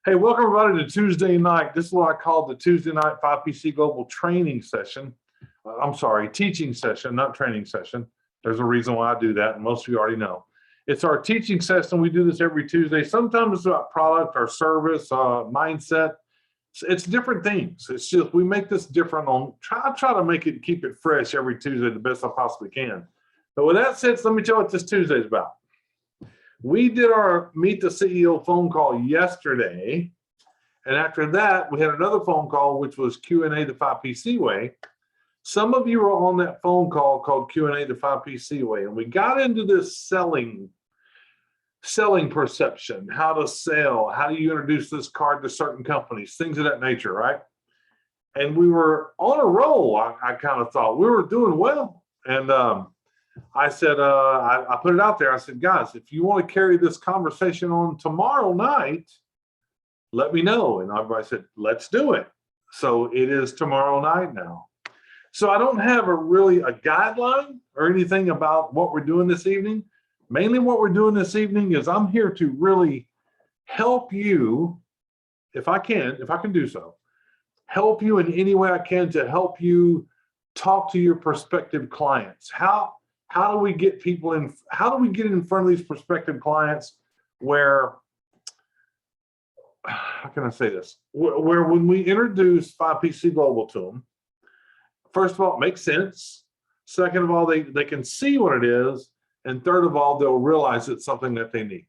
Hey, welcome everybody to Tuesday night. This is what I call the Tuesday night 5PC Global training session. I'm sorry, teaching session, not training session. There's a reason why I do that, and most of you already know. It's our teaching session. We do this every Tuesday. Sometimes it's about product or service, mindset. It's different things. It's just we make this different I try to make it, keep it fresh every Tuesday the best I possibly can. But with that said, let me tell you what this Tuesday is about. We did our Meet the CEO phone call yesterday. And after that, we had another phone call, which was Q&A the 5PC way. Some of you were on that phone call called Q&A the 5PC way. And we got into this selling perception, how to sell, how do you introduce this card to certain companies, things of that nature, right? And we were on a roll, I kind of thought. We were doing well. And I said, I put it out there. I said, guys, if you want to carry this conversation on tomorrow night, let me know. And everybody said, let's do it. So it is tomorrow night now. So I don't have a guideline or anything about what we're doing this evening. Mainly what we're doing this evening is I'm here to really help you, if I can do so, help you in any way I can to help you talk to your prospective clients. How do we get people in? How do we get in front of these prospective clients where, how can I say this? Where when we introduce 5PC Global to them, first of all, it makes sense. Second of all, they can see what it is. And third of all, they'll realize it's something that they need.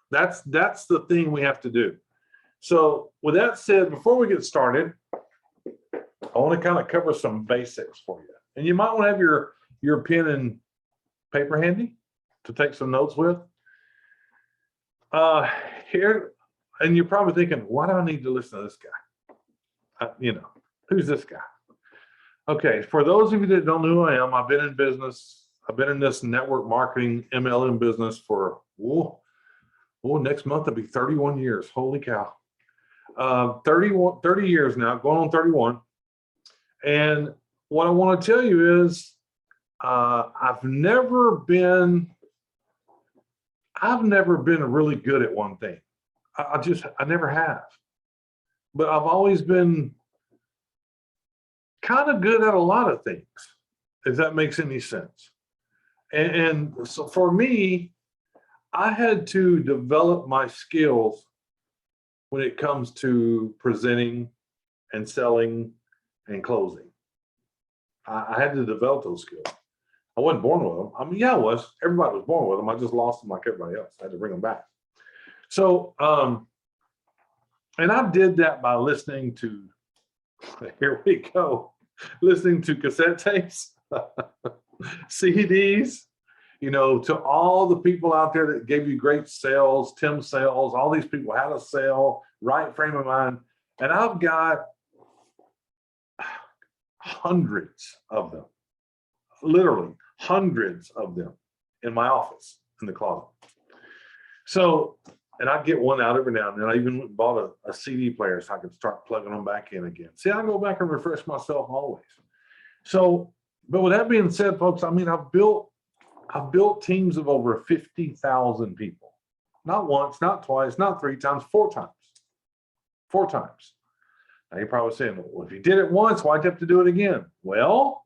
That's the thing we have to do. So with that said, before we get started, I want to kind of cover some basics for you. And you might want to have your pen and paper handy to take some notes with. Here, and you're probably thinking, why do I need to listen to this guy? Who's this guy? Okay, for those of you that don't know who I am, I've been in business. I've been in this network marketing MLM business for, next month it'll be 31 years. Holy cow. 30 years now, going on 31. And what I want to tell you is I've never been really good at one thing. I never have. But I've always been kind of good at a lot of things, if that makes any sense. And so for me, I had to develop my skills when it comes to presenting and selling and closing. I had to develop those skills. I wasn't born with them. I mean, yeah, I was. Everybody was born with them. I just lost them like everybody else. I had to bring them back. So, and I did that by listening to, here we go, listening to cassette tapes, CDs, to all the people out there that gave you great sales, Tim Sales, all these people, how to sell, right frame of mind. And I've got hundreds of them, literally hundreds of them in my office, in the closet. So, and I get one out every now and then. I even bought a CD player so I could start plugging them back in again. See, I go back and refresh myself always. So, but with that being said, folks, I mean, I've built teams of over 50,000 people. Not once, not twice, not three times, 4 times. 4 times. Now you're probably saying, well, if you did it once, why'd you have to do it again? Well,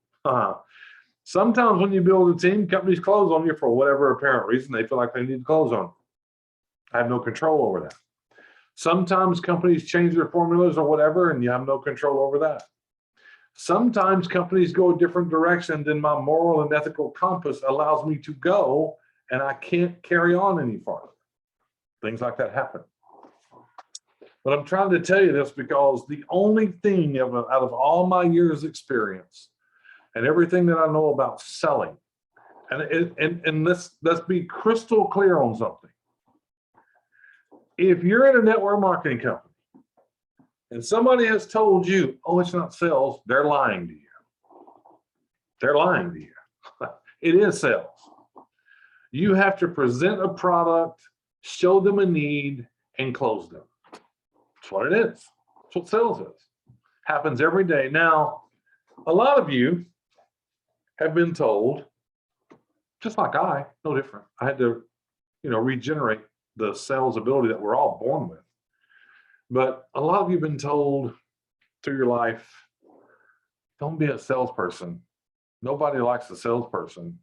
sometimes when you build a team, companies close on you for whatever apparent reason they feel like they need to close on. I have no control over that. Sometimes companies change their formulas or whatever, and you have no control over that. Sometimes companies go a different direction than my moral and ethical compass allows me to go, and I can't carry on any farther. Things like that happen. But I'm trying to tell you this because the only thing out of all my years' experience and everything that I know about selling, and let's be crystal clear on something. If you're in a network marketing company and somebody has told you, oh, it's not sales, they're lying to you. They're lying to you. It is sales. You have to present a product, show them a need, and close them. That's what it is. That's what sales is. Happens every day. Now, a lot of you have been told, just like no different. I had to, regenerate the sales ability that we're all born with. But a lot of you have been told through your life, don't be a salesperson. Nobody likes a salesperson.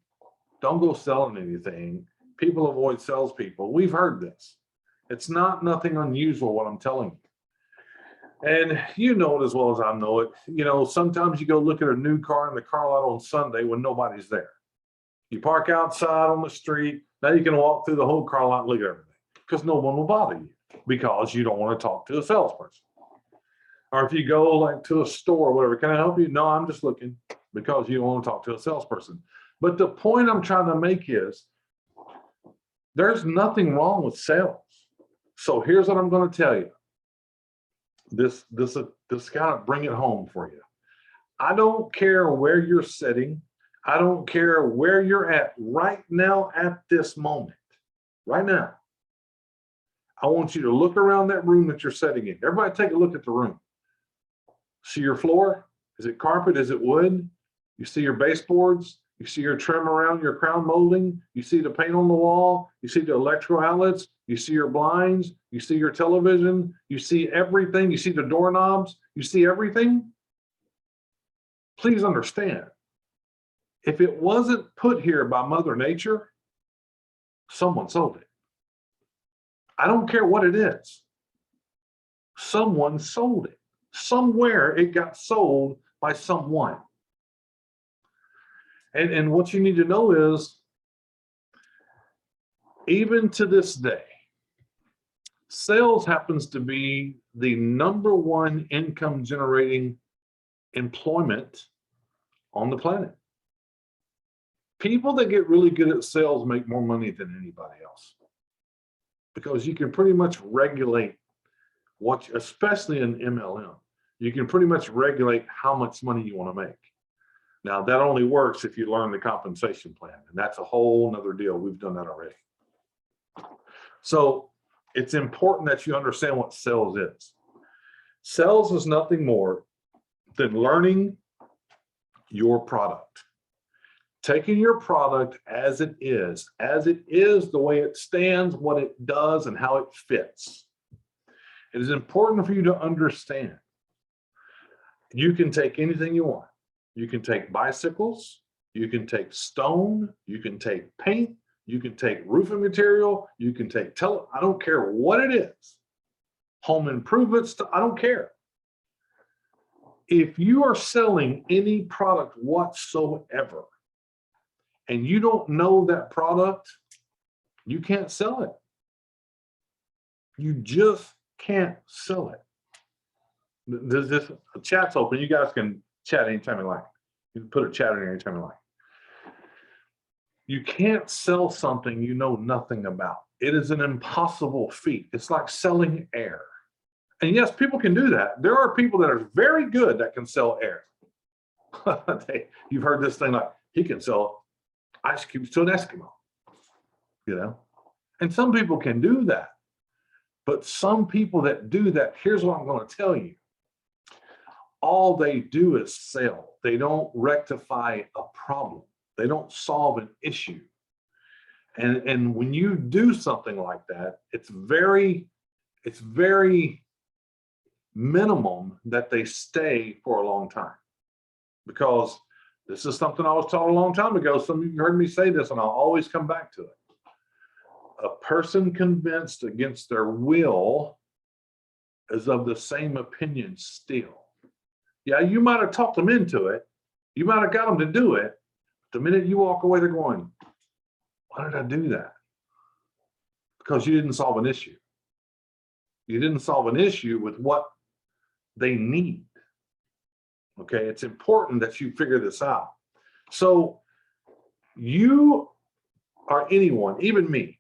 Don't go selling anything. People avoid salespeople. We've heard this. It's not nothing unusual what I'm telling you. And you know it as well as I know it. You know, sometimes you go look at a new car in the car lot on Sunday when nobody's there. You park outside on the street. Now you can walk through the whole car lot and look at everything because no one will bother you because you don't want to talk to a salesperson. Or if you go like to a store or whatever, can I help you? No, I'm just looking, because you don't want to talk to a salesperson. But the point I'm trying to make is there's nothing wrong with sales. So here's what I'm going to tell you. This kind of bring it home for you. I don't care where you're sitting. I don't care where you're at right now at this moment. Right now. I want you to look around that room that you're sitting in. Everybody take a look at the room. See your floor? Is it carpet? Is it wood? You see your baseboards? You see your trim around your crown molding? You see the paint on the wall? You see the electrical outlets? You see your blinds? You see your television? You see everything? You see the doorknobs? You see everything? Please understand, if it wasn't put here by Mother Nature, someone sold it. I don't care what it is. Someone sold it. Somewhere it got sold by someone. And what you need to know is, even to this day, sales happens to be the #1 income generating employment on the planet. People that get really good at sales make more money than anybody else, because you can pretty much regulate what, especially in MLM, you can pretty much regulate how much money you want to make. Now, that only works if you learn the compensation plan, and that's a whole nother deal. We've done that already. So it's important that you understand what sales is. Sales is nothing more than learning your product. Taking your product as it is the way it stands, what it does, and how it fits. It is important for you to understand. You can take anything you want. You can take bicycles, you can take stone, you can take paint, you can take roofing material, you can take I don't care what it is. Home improvements, I don't care. If you are selling any product whatsoever and you don't know that product, you can't sell it. You just can't sell it. This chat's open. You guys can chat anytime you like. You can put a chat in anytime you like. You can't sell something you know nothing about. It is an impossible feat. It's like selling air. And yes, people can do that. There are people that are very good that can sell air. You've heard this thing like, he can sell ice cubes to an Eskimo, you know? And some people can do that. But some people that do that, here's what I'm going to tell you. All they do is sell. They don't rectify a problem. They don't solve an issue. And when you do something like that, it's very minimum that they stay for a long time. Because this is something I was taught a long time ago. Some of you heard me say this, and I'll always come back to it. A person convinced against their will is of the same opinion still. Yeah, you might have talked them into it. You might have got them to do it. The minute you walk away, they're going, why did I do that? Because you didn't solve an issue. You didn't solve an issue with what they need. Okay, it's important that you figure this out. So you or anyone, even me,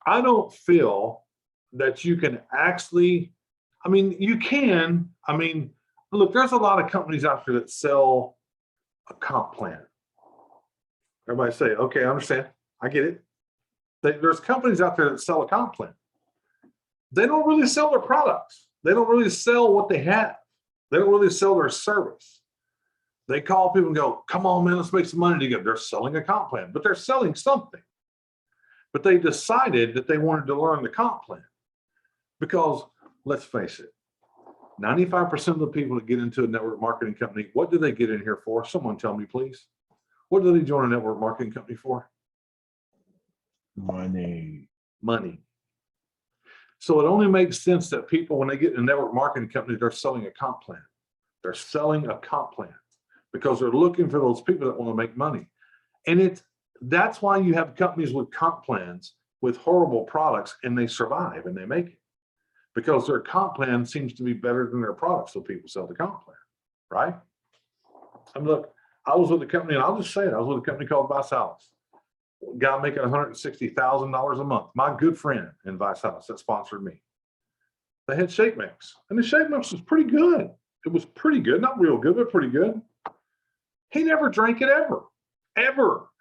I don't feel that you can actually, you can, look, there's a lot of companies out there that sell a comp plan. Everybody say, okay, I understand. I get it. There's companies out there that sell a comp plan. They don't really sell their products. They don't really sell what they have. They don't really sell their service. They call people and go, come on, man, let's make some money together. They're selling a comp plan, but they're selling something. But they decided that they wanted to learn the comp plan because let's face it, 95% of the people that get into a network marketing company, what do they get in here for? Someone tell me, please. What do they join a network marketing company for? Money. Money. So it only makes sense that people, when they get in a network marketing company, they're selling a comp plan. They're selling a comp plan because they're looking for those people that want to make money. And that's why you have companies with comp plans with horrible products, and they survive and they make it because their comp plan seems to be better than their product. So people sell the comp plan, right? And look, I was with a company, and I'll just say it, I was with a company called Vice House. Guy making $160,000 a month. My good friend in Vice House that sponsored me. They had shake mix, and the shake mix was pretty good. It was pretty good, not real good, but pretty good. He never drank it ever,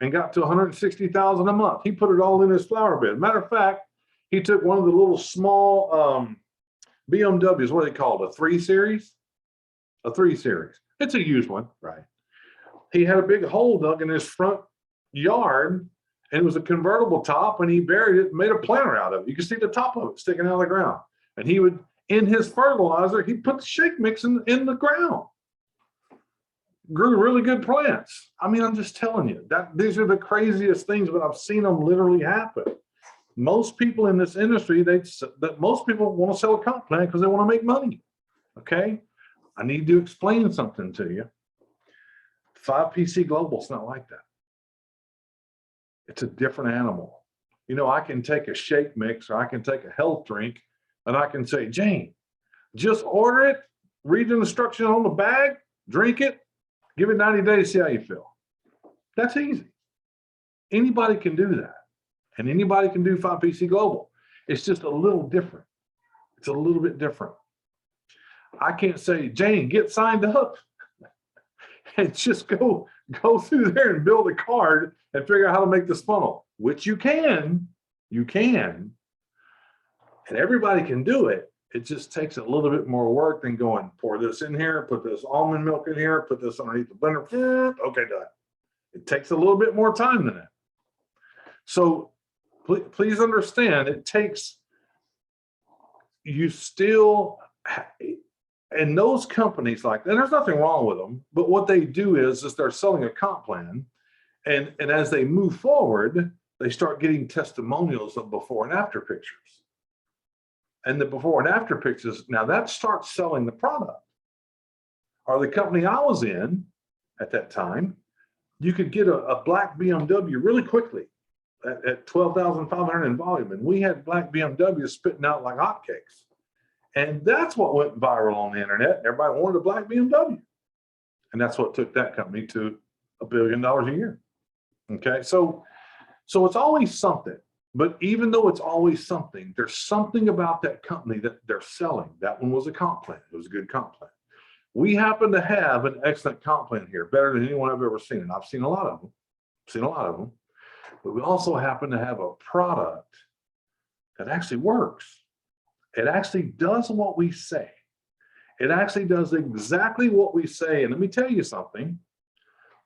and got to $160,000 a month. He put it all in his flower bed. Matter of fact, he took one of the little small BMWs, what are they called? A 3 Series? A 3 Series. It's a used one, right? He had a big hole dug in his front yard, and it was a convertible top, and he buried it and made a planter out of it. You can see the top of it sticking out of the ground. And he would, in his fertilizer, he put the shake mix in the ground. Grew really good plants. I mean, I'm just telling you, that these are the craziest things, but I've seen them literally happen. Most people in this industry, most people want to sell a comp plan because they want to make money. Okay? I need to explain something to you. 5PC Global's not like that. It's a different animal. You know, I can take a shake mix or I can take a health drink and I can say, Jane, just order it, read the instruction on the bag, drink it, give it 90 days, see how you feel. That's easy. Anybody can do that. And anybody can do 5PC Global. It's just a little different. It's a little bit different. I can't say, Jane, get signed up and just go through there and build a card and figure out how to make this funnel, which you can, and everybody can do it. It just takes a little bit more work than going, pour this in here, put this almond milk in here, put this underneath the blender, okay, done. It takes a little bit more time than that. So please understand, it takes, you still, and those companies like that, there's nothing wrong with them, but what they do is they're selling a comp plan, and as they move forward, they start getting testimonials of before and after pictures. And the before and after pictures, now that starts selling the product. Or the company I was in at that time, you could get a black BMW really quickly at 12,500 in volume. And we had black BMWs spitting out like hotcakes. And that's what went viral on the internet. Everybody wanted a black BMW. And that's what took that company to $1 billion a year. Okay, so it's always something. But even though it's always something, there's something about that company that they're selling. That one was a comp plan. It was a good comp plan. We happen to have an excellent comp plan here, better than anyone I've ever seen. And I've seen a lot of them. But we also happen to have a product that actually works. It actually does what we say. It actually does exactly what we say. And let me tell you something.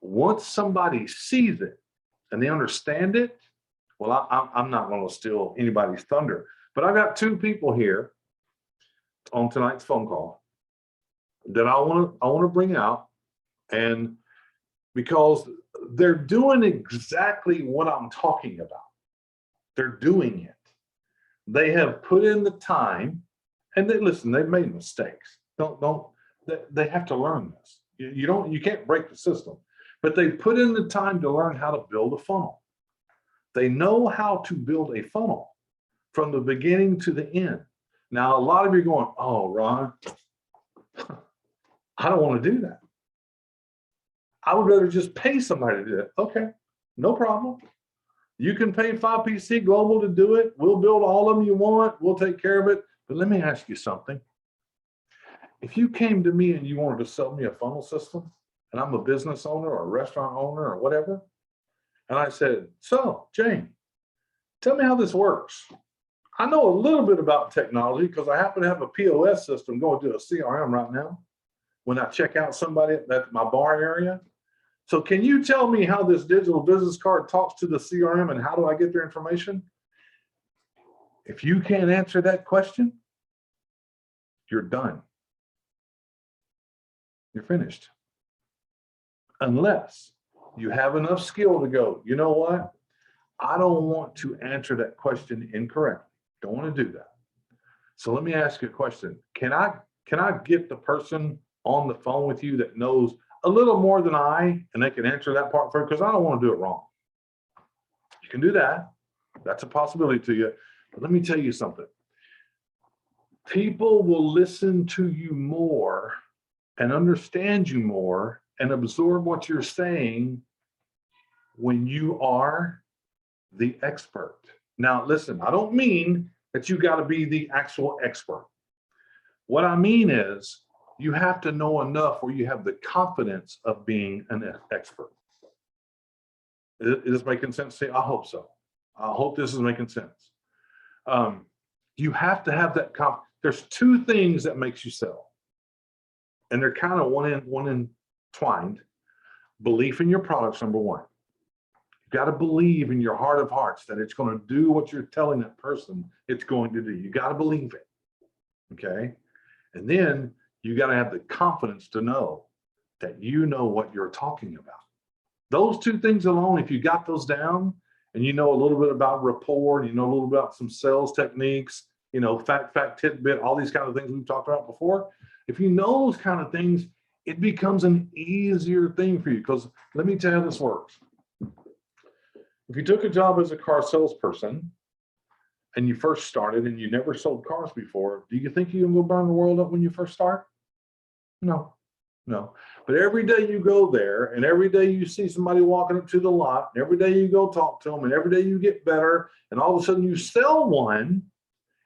Once somebody sees it and they understand it, well, I'm not going to steal anybody's thunder, but I've got 2 people here on tonight's phone call that I want to bring out, and because they're doing exactly what I'm talking about. They're doing it. They have put in the time, and they've made mistakes. They have to learn this. You can't break the system, but they put in the time to learn how to build a funnel. They know how to build a funnel from the beginning to the end. Now, a lot of you are going, oh, Ron, I don't want to do that. I would rather just pay somebody to do it. Okay, no problem. You can pay 5PC Global to do it. We'll build all of them you want. We'll take care of it. But let me ask you something. If you came to me and you wanted to sell me a funnel system, and I'm a business owner or a restaurant owner or whatever, and I said, so, Jane, tell me how this works. I know a little bit about technology because I happen to have a POS system going to a CRM right now when I check out somebody at my bar area. So can you tell me how this digital business card talks to the CRM and how do I get their information? If you can't answer that question, you're done. You're finished. Unless you have enough skill to go, you know what? I don't want to answer that question incorrectly. Don't want to do that. So let me ask you a question. Can I get the person on the phone with you that knows a little more than I, and they can answer that part for you? Because I don't want to do it wrong. You can do that. That's a possibility to you. But let me tell you something. People will listen to you more and understand you more and absorb what you're saying when you are the expert. Now, listen, I don't mean that you got to be the actual expert. What I mean is you have to know enough where you have the confidence of being an expert. Is this making sense to you? I hope so. I hope this is making sense. You have to have that confidence. There's two things that makes you sell, and they're kind of one entwined. Belief in your products, number one. You got to believe in your heart of hearts that it's going to do what you're telling that person it's going to do. You got to believe it. Okay. And then you got to have the confidence to know that you know what you're talking about. Those two things alone, if you got those down and you know a little bit about rapport, and you know a little bit about some sales techniques, you know, fact, tidbit, all these kind of things we've talked about before. If you know those kind of things, it becomes an easier thing for you. Because let me tell you how this works. If you took a job as a car salesperson and you first started and you never sold cars before, do you think you can go burn the world up when you first start? No. But every day you go there, and every day you see somebody walking up to the lot, and every day you go talk to them, and every day you get better, and all of a sudden you sell one,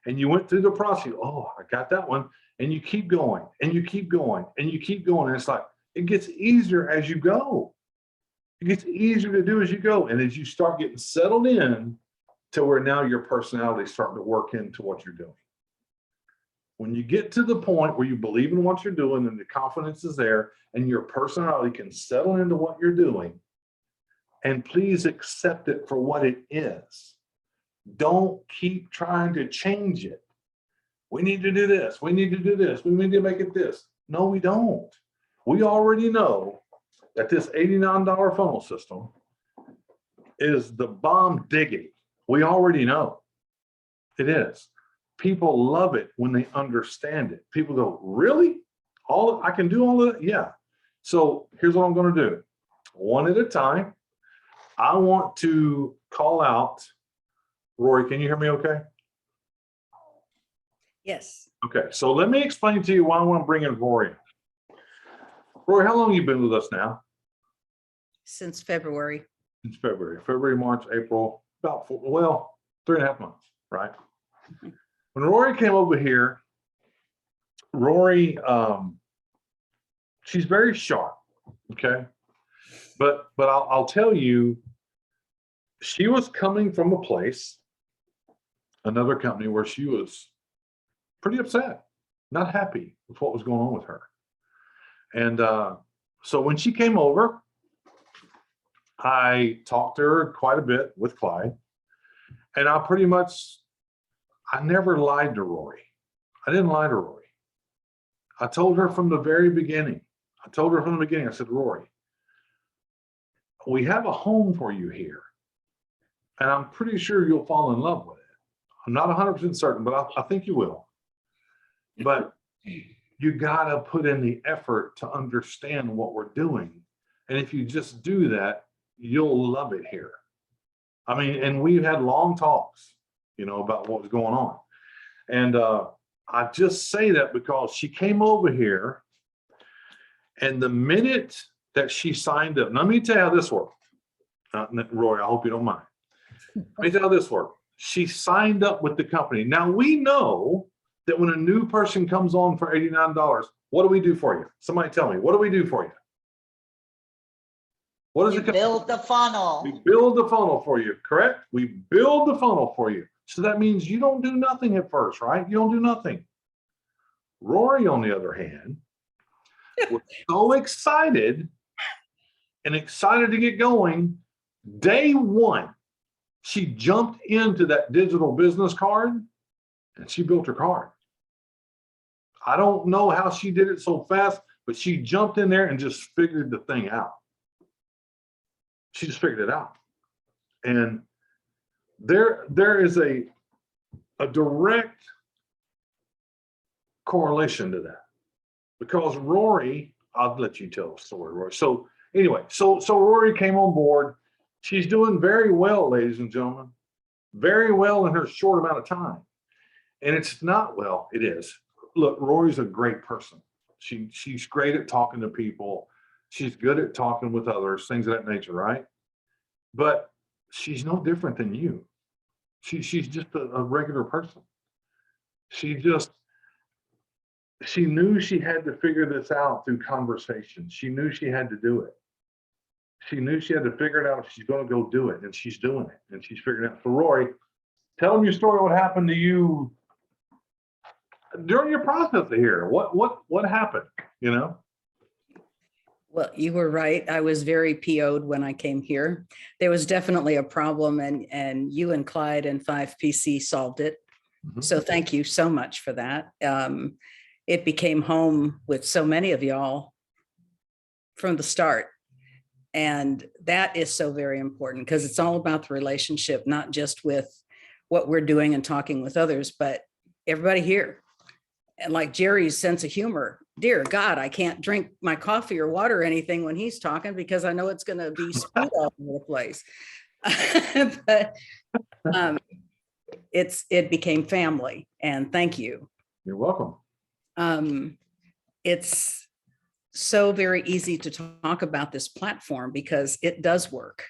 and you went through the process. Oh, I got that one. And you keep going, and you keep going, and you keep going. And it's like, it gets easier as you go. It gets easier to do as you go. And as you start getting settled in to where now your personality is starting to work into what you're doing. When you get to the point where you believe in what you're doing and the confidence is there and your personality can settle into what you're doing, and please accept it for what it is. Don't keep trying to change it. We need to do this. We need to do this. We need to make it this. No, we don't. We already know that this $89 funnel system is the bomb diggity. We already know it is. People love it when they understand it. People go, really? I can do all of that? Yeah. So here's what I'm going to do. One at a time. I want to call out Rory. Can you hear me okay? Yes. Okay, so let me explain to you why I want to bring in Rory. Rory, how long have you been with us now? Since February. Since February, March, April, about 3.5 months, right? When Rory came over here, Rory, she's very sharp, okay? But I'll tell you, she was coming from a place, another company where she was pretty upset, not happy with what was going on with her. And so when she came over, I talked to her quite a bit with Clyde. And I never lied to Rory. I didn't lie to Rory. I told her from the very beginning. I said, Rory, we have a home for you here. And I'm pretty sure you'll fall in love with it. I'm not 100% certain, but I think you will. But you got to put in the effort to understand what we're doing. And if you just do that, you'll love it here. I mean, and we've had long talks, about what was going on. And I just say that because she came over here, and the minute that she signed up, let me tell you how this worked. Roy, I hope you don't mind. Let me tell you how this worked. She signed up with the company. Now we know that when a new person comes on for $89, what do we do for you? Somebody tell me, what do we do for you? What is it? Build the funnel. We build the funnel for you, correct? We build the funnel for you. So that means you don't do nothing at first, right? You don't do nothing. Rory, on the other hand, was so excited to get going. Day one, she jumped into that digital business card and she built her card. I don't know how she did it so fast, but she jumped in there and just figured the thing out. She just figured it out. And there is a direct correlation to that, because Rory, I'll let you tell the story, Rory. So anyway, so Rory came on board. She's doing very well, ladies and gentlemen, very well in her short amount of time. And it's not, well, it is. Look, Rory's a great person. She's great at talking to people. She's good at talking with others, things of that nature, right? But she's no different than you. She's just a regular person. She knew she had to figure this out through conversation. She knew she had to do it. She knew she had to figure it out if she's going to go do it, and she's doing it, and she's figuring it out. So Rory, tell them your story. What happened to you during your process here? What happened? You know? Well, you were right. I was very PO'd when I came here. There was definitely a problem, and you and Clyde and 5PC solved it. Mhm. So thank you so much for that. It became home with so many of y'all from the start. And that is so very important, because it's all about the relationship, not just with what we're doing and talking with others, but everybody here. And like Jerry's sense of humor, dear God, I can't drink my coffee or water or anything when he's talking, because I know it's going to be spewed all over the place. But it became family, and thank you. You're welcome. It's so very easy to talk about this platform because it does work,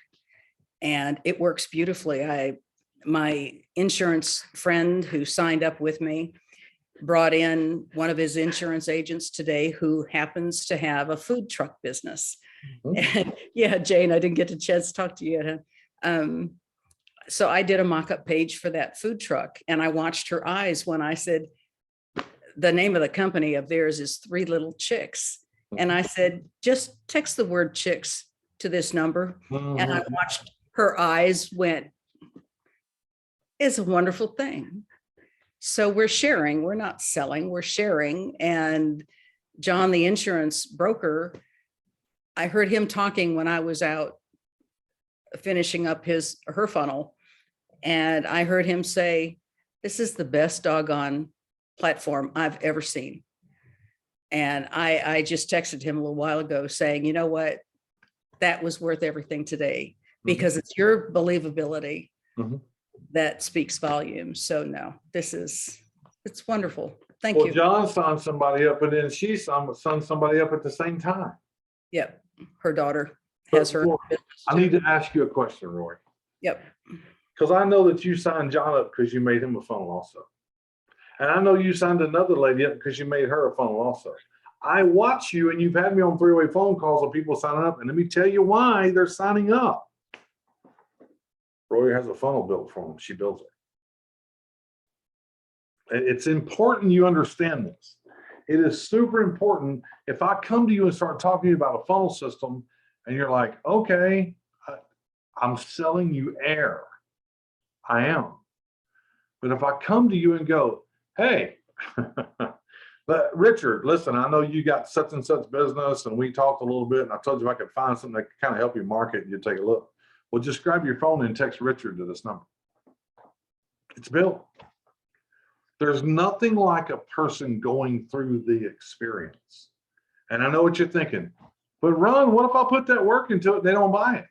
and it works beautifully. My insurance friend who signed up with me brought in one of his insurance agents today who happens to have a food truck business. Mhm. And yeah, Jane, I didn't get a chance to talk to you yet. So I did a mock-up page for that food truck, and I watched her eyes when I said, the name of the company of theirs is Three Little Chicks. And I said, just text the word chicks to this number. And I watched her eyes went, it's a wonderful thing. So we're sharing, we're not selling, we're sharing. And John, the insurance broker, I heard him talking when I was out finishing up her funnel. And I heard him say, this is the best doggone platform I've ever seen. And I just texted him a little while ago saying, you know what, that was worth everything today, because it's your believability that speaks volumes. So no, it's wonderful. Thank you. John signed somebody up, and then she signed somebody up at the same time. Yep. Her daughter has her. I need to ask you a question, Roy. Yep. Because I know that you signed John up because you made him a funnel also. And I know you signed another lady up because you made her a funnel also. I watch you, and you've had me on three-way phone calls of people signing up. And let me tell you why they're signing up. Roy has a funnel built for them. She builds it. It's important you understand this. It is super important. If I come to you and start talking to you about a funnel system, and you're like, okay, I'm selling you air. I am. But if I come to you and go, hey, but Richard, listen, I know you got such and such business, and we talked a little bit, and I told you if I could find something that could kind of help you market, you'd take a look. Well, just grab your phone and text Richard to this number. It's built. There's nothing like a person going through the experience. And I know what you're thinking, but Ron, what if I put that work into it and they don't buy it?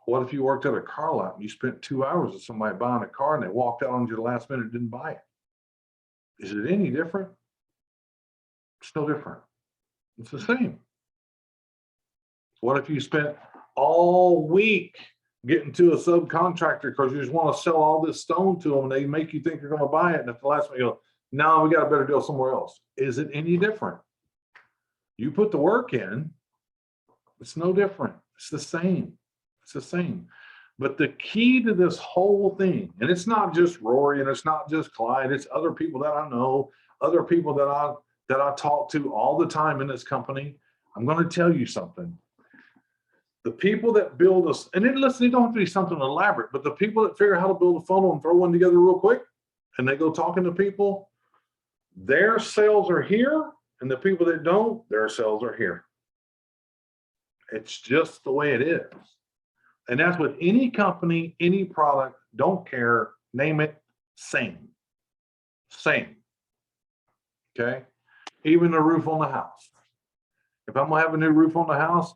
What if you worked at a car lot and you spent 2 hours with somebody buying a car and they walked out on you the last minute and didn't buy it? Is it any different? It's no different. It's the same. What if you spent all week getting to a subcontractor because you just want to sell all this stone to them and they make you think you're going to buy it, and at the last minute you go, no, we got a better deal somewhere else? Is it any different? You put the work in, it's no different. It's the same. It's the same. But the key to this whole thing, and it's not just Rory and it's not just Clyde, it's other people that I know, other people that I talk to all the time in this company. I'm going to tell you something. The people that build us, and then listen, it don't have to be something elaborate, but the people that figure out how to build a funnel and throw one together real quick, and they go talking to people, Their sales are here, and the people that don't, their sales are here. It's just the way it is. And that's with any company, any product, don't care, name it, same. Same. Okay? Even the roof on the house. If I'm gonna have a new roof on the house,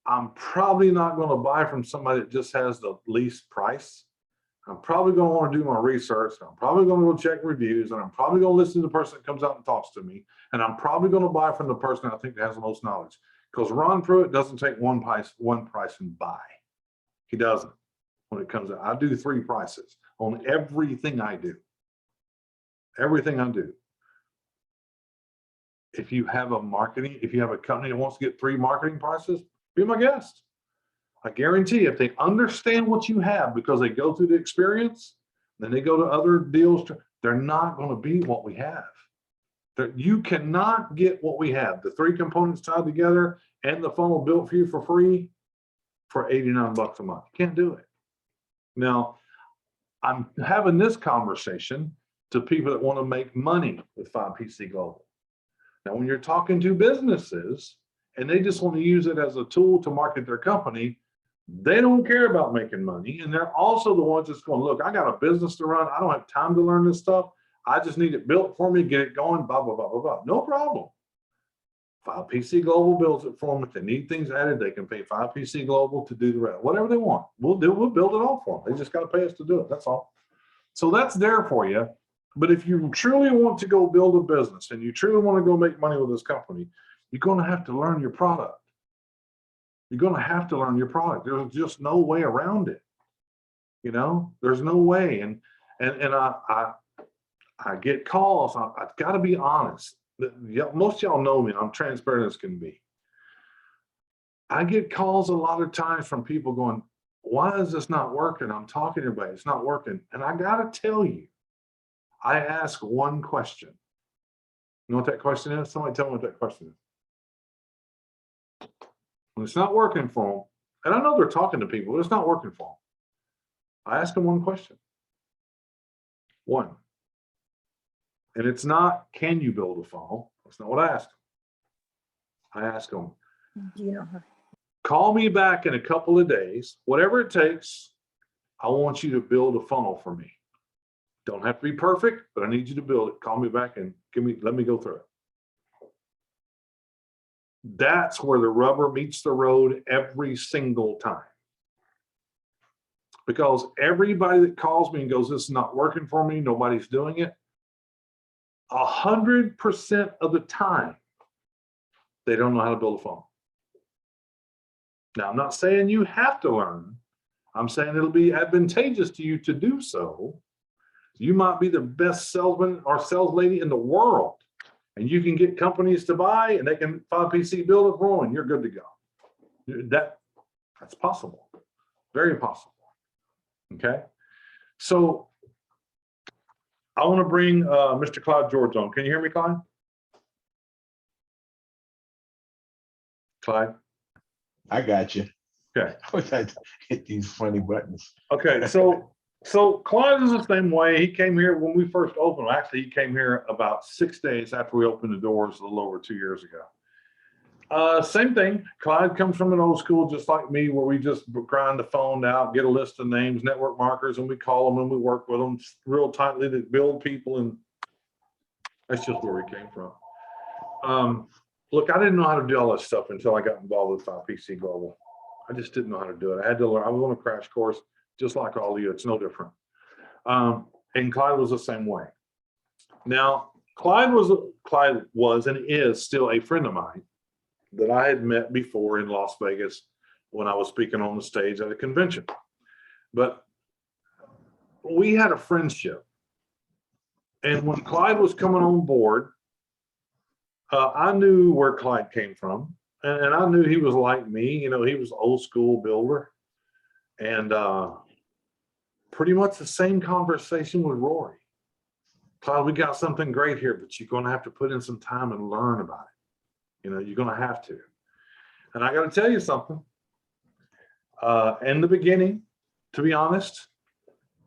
I'm probably not gonna buy from somebody that just has the least price. I'm probably gonna wanna do my research. I'm probably gonna go check reviews, and I'm probably gonna listen to the person that comes out and talks to me. And I'm probably gonna buy from the person I think that has the most knowledge. Because Ron Pruitt doesn't take one price and buy. He doesn't. When it comes to, I do 3 prices on everything I do. Everything I do. If you have a company that wants to get 3 marketing prices, be my guest. I guarantee if they understand what you have because they go through the experience, then they go to other deals, they're not going to beat what we have. You cannot get what we have, the 3 components tied together and the funnel built for you for free for $89 a month. You can't do it. Now, I'm having this conversation to people that want to make money with 5PC Global. Now, when you're talking to businesses and they just want to use it as a tool to market their company, they don't care about making money. And they're also the ones that's going, look, I got a business to run. I don't have time to learn this stuff. I just need it built for me, get it going, blah, blah, blah, blah, blah. No problem. 5PC Global builds it for them. If they need things added, they can pay 5PC Global to do the rest. Whatever they want, we'll build it all for them. They just got to pay us to do it. That's all. So that's there for you. But if you truly want to go build a business and you truly want to go make money with this company, you're going to have to learn your product. You're going to have to learn your product. There's just no way around it. You know, there's no way. And I get calls. I've got to be honest. Most of y'all know me. I'm transparent as can be. I get calls a lot of times from people going, why is this not working? I'm talking to everybody. It's not working. And I got to tell you, I ask one question. You know what that question is? Somebody tell me what that question is. When it's not working for them, and I know they're talking to people, but it's not working for them. I ask them one question. One. And it's not, can you build a funnel? That's not what I ask them. I ask them, call me back in a couple of days, whatever it takes. I want you to build a funnel for me. Don't have to be perfect, but I need you to build it. Call me back and let me go through it. That's where the rubber meets the road every single time. Because everybody that calls me and goes, this is not working for me, nobody's doing it, 100% of the time, they don't know how to build a funnel. Now, I'm not saying you have to learn. I'm saying it'll be advantageous to you to do so. You might be the best salesman or sales lady in the world, and you can get companies to buy, and they can 5PC build it for them, and you're good to go. That's possible, very possible. Okay, so I want to bring Mr. Clyde George on. Can you hear me, Clyde? Clyde? I got you. Okay. I hit these funny buttons. Okay, so Clyde is the same way. He came here when we first opened. Actually, he came here about 6 days after we opened the doors a little over 2 years ago. Same thing. Clyde comes from an old school just like me, where we just grind the phone out, get a list of names, network markers, and we call them and we work with them real tightly to build people. And that's just where we came from. Look, I didn't know how to do all this stuff until I got involved with 5PC Global. I just didn't know how to do it. I had to learn. I was on a crash course, just like all of you. It's no different. And Clyde was the same way. Now, Clyde was and is still a friend of mine that I had met before in Las Vegas when I was speaking on the stage at a convention. But we had a friendship. And when Clyde was coming on board, I knew where Clyde came from. And I knew he was like me. You know, he was old school builder. And pretty much the same conversation with Rory. Clyde, we got something great here, but you're going to have to put in some time and learn about it. You know, you're going to have to. And I got to tell you something. In the beginning, to be honest,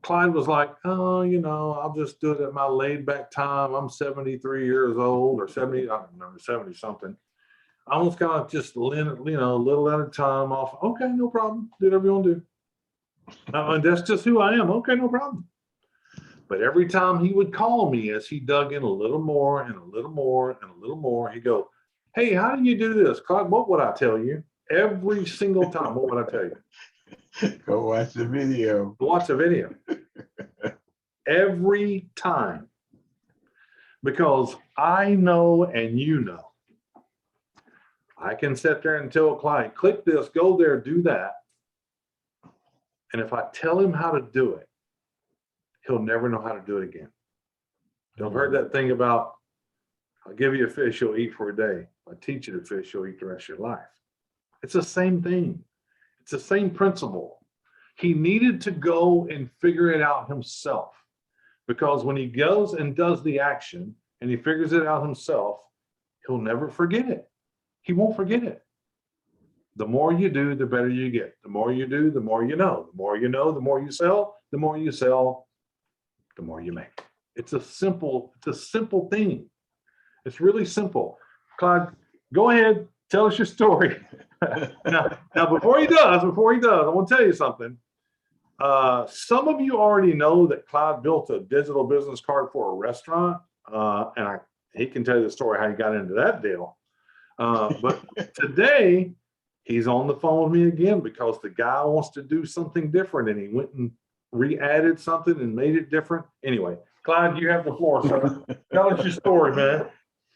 Clyde was like, oh, I'll just do it at my laid back time. I'm 73 years old or 70, I don't remember, 70 something. I was kind of just, a little at a time off. Okay, no problem. Do whatever you want to do. And that's just who I am. Okay, no problem. But every time he would call me as he dug in a little more and a little more and a little more, he'd go, hey, how do you do this? Clyde, what would I tell you? Every single time, what would I tell you? Go watch the video. Watch a video. Every time. Because I know and you know. I can sit there and tell a client, click this, go there, do that. And if I tell him how to do it, he'll never know how to do it again. You've heard that thing about, I'll give you a fish you'll eat for a day. I teach you to fish you'll eat the rest of your life. It's the same thing. It's the same principle. He needed to go and figure it out himself, because when he goes and does the action and he figures it out himself, he'll never forget it. He won't forget it. The more you do, the better you get. The more you do, the more you know. The more you know, the more you sell. The more you sell, the more you make. It's a simple thing. It's really simple. Clyde, go ahead, tell us your story. now, before he does, I want to tell you something. Some of you already know that Clyde built a digital business card for a restaurant, and he can tell you the story how he got into that deal. But today, he's on the phone with me again because the guy wants to do something different, and he went and re-added something and made it different. Anyway, Clyde, you have the floor, sir. Tell us your story, man.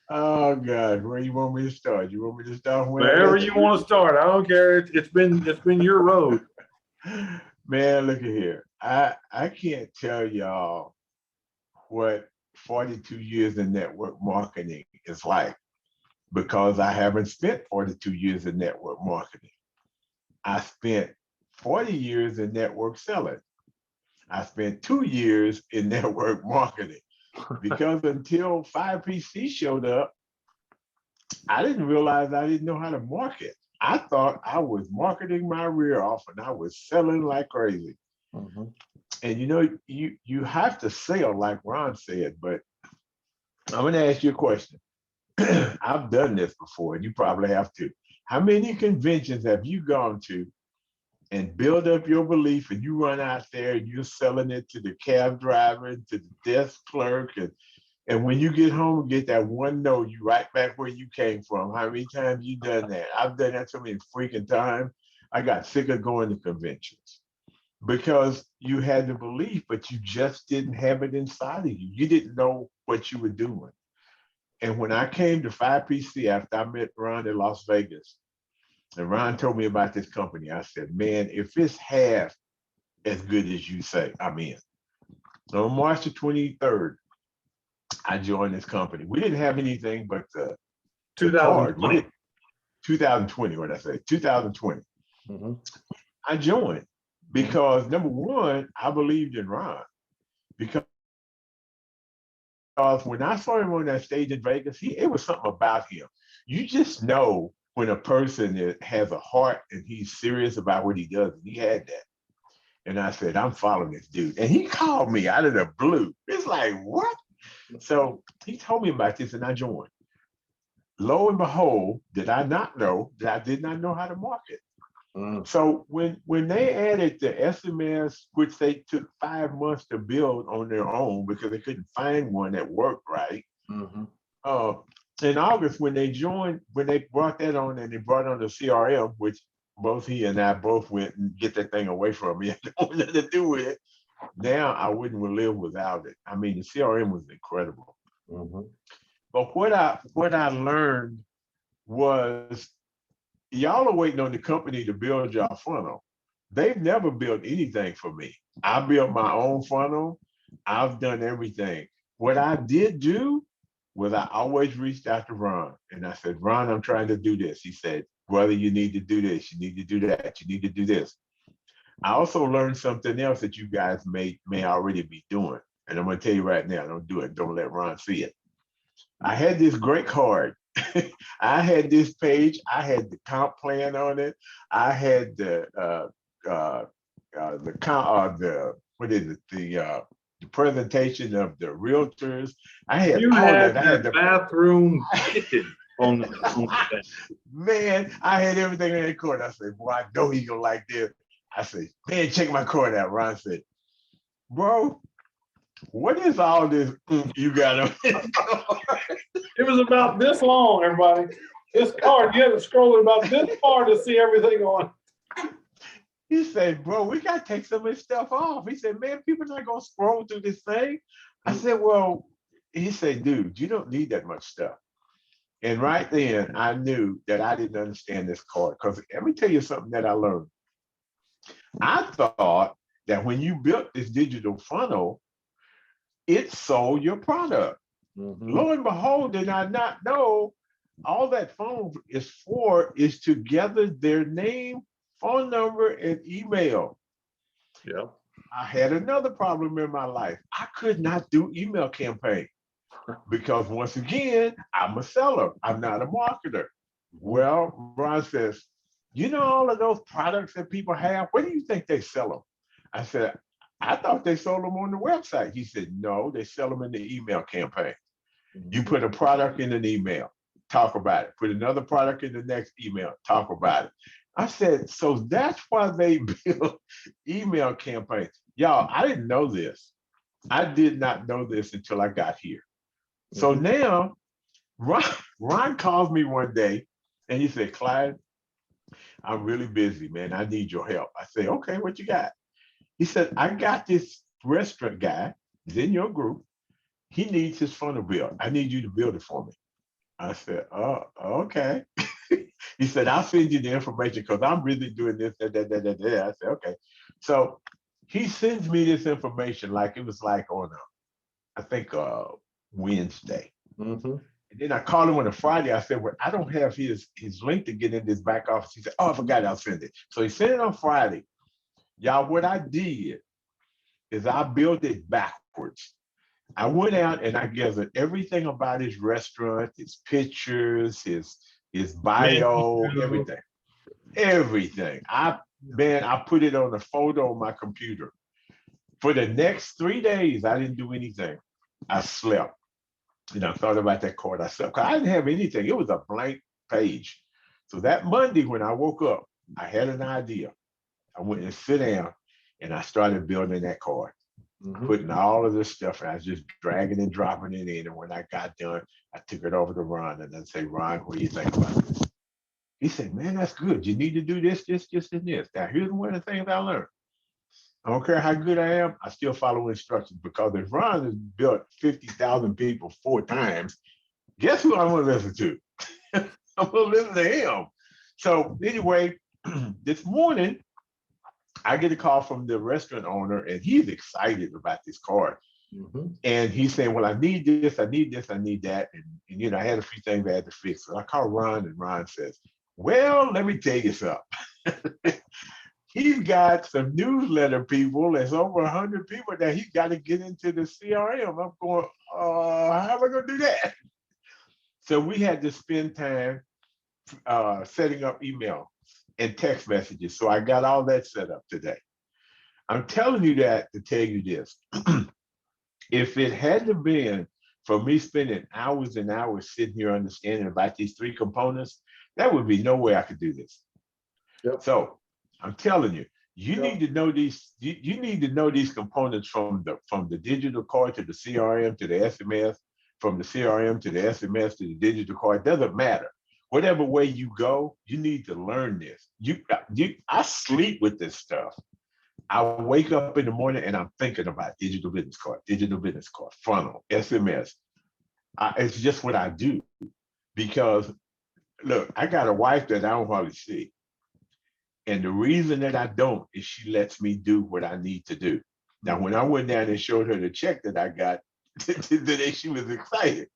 Oh God, where you want me to start? You want me to start Wherever you want to start. I don't care. It's been your road. Man, look at here. I can't tell y'all what 42 years in network marketing is like, because I haven't spent 42 years in network marketing. I spent 40 years in network selling. I spent 2 years in network marketing, because until 5PC showed up, I didn't realize I didn't know how to market. I thought I was marketing my rear off and I was selling like crazy. Mm-hmm. And you have to sell like Ron said, but I'm going to ask you a question. I've done this before, and you probably have too. How many conventions have you gone to and build up your belief, and you run out there and you're selling it to the cab driver, to the desk clerk, and when you get home and get that one no, you right back where you came from? How many times you done that? I've done that so many freaking times. I got sick of going to conventions because you had the belief, but you just didn't have it inside of you. You didn't know what you were doing. And when I came to 5PC after I met Ron in Las Vegas, and Ron told me about this company, I said, man, if it's half as good as you say, I'm in. So on March the 23rd, I joined this company. We didn't have anything but the card. 2020. 2020, what did I say? 2020. Mm-hmm. I joined because, number one, I believed in Ron. Because when I saw him on that stage in Vegas, it was something about him. You just know when a person has a heart and he's serious about what he does. And he had that. And I said, I'm following this dude. And he called me out of the blue. It's like, what? So he told me about this and I joined. Lo and behold, did I not know that I did not know how to market. So when they added the SMS, which they took 5 months to build on their own because they couldn't find one that worked right. Mm-hmm. In August, when they brought that on and they brought on the CRM, which both he and I both went and get that thing away from me. I don't want nothing to do with it. Now I wouldn't live without it. I mean, the CRM was incredible. Mm-hmm. But what I learned was, y'all are waiting on the company to build your funnel. They've never built anything for me. I built my own funnel. I've done everything. What I did do was I always reached out to Ron and I said, Ron, I'm trying to do this. He said, brother, you need to do this. You need to do that. You need to do this. I also learned something else that you guys may already be doing. And I'm going to tell you right now, don't do it. Don't let Ron see it. I had this great card. I had this page. I had the comp plan on it. I had the what is it? The presentation of the realtors. I had You all had that. I had the the bathroom kitchen on the thing. man, I had everything in that court. I said, boy, I know he's gonna like this. I said, man, check my court out. Ron said, bro, what is all this you got on this card? It was about this long, everybody. This card, you had to scroll it about this far to see everything on. He said, bro, we got to take some of this stuff off. He said, man, people not going to scroll through this thing. I said, well, he said, dude, you don't need that much stuff. And right then, I knew that I didn't understand this card. Because let me tell you something that I learned. I thought that when you built this digital funnel, it sold your product. Lo and behold, did I not know all that funnel is for is to gather their name, phone number, and email. Yeah. I had another problem in my life. I could not do email campaign because once again, I'm a seller. I'm not a marketer. Well, Ron says, you know all of those products that people have, where do you think they sell them? I said, I thought they sold them on the website. He said, no, they sell them in the email campaign. You put a product in an email, talk about it. Put another product in the next email, talk about it. I said, so that's why they build email campaigns. Y'all, I didn't know this. I did not know this until I got here. So now Ron calls me one day and he said, Clyde, I'm really busy, man. I need your help. I said, okay, what you got? He said, I got this restaurant guy, he's in your group. He needs his funnel built. I need you to build it for me. I said, oh, okay. He said, I'll send you the information because I'm really doing this, that. I said, okay. So he sends me this information like it was like on I think Wednesday. And then I called him on a Friday. I said, well, I don't have his link to get in this back office. He said, oh, I forgot, I'll send it. So he sent it on Friday. Y'all, what I did is I built it backwards. I went out and I gathered everything about his restaurant, his pictures, his bio, everything. I put it on a photo on my computer. For the next 3 days, I didn't do anything. I slept. And I thought about that card. I slept because I didn't have anything. It was a blank page. So that Monday when I woke up, I had an idea. I went and sit down and I started building that card. Putting all of this stuff, and I was just dragging and dropping it in. And when I got done, I took it over to Ron and I said, Ron, what do you think about this? He said, man, that's good. You need to do this, and this. Now, here's one of the things I learned. I don't care how good I am, I still follow instructions because if Ron has built 50,000 people 4 times, guess who I'm going to listen to? I'm going to listen to him. So anyway, this morning, I get a call from the restaurant owner and he's excited about this card. And he's saying, well, I need this, I need this, I need that. And you know, I had a few things I had to fix. So I called Ron and Ron says, well, let me tell you something. He's got some newsletter people. There's over 100 people that he's got to get into the CRM. I'm going, how am I going to do that? So we had to spend time setting up email and text messages. So I got all that set up today. I'm telling you that to tell you this. If it hadn't been for me spending hours and hours sitting here understanding about these 3 components, there would be no way I could do this. So I'm telling you, you need to know these. You need to know these components from the digital card to the CRM to the SMS, from the CRM to the SMS to the digital card. Doesn't matter. Whatever way you go, you need to learn this. I sleep with this stuff. I wake up in the morning and I'm thinking about digital business card, funnel, SMS. It's just what I do because, look, I got a wife that I don't hardly see. And the reason that I don't is she lets me do what I need to do. Now, when I went down and showed her the check that I got today, she was excited.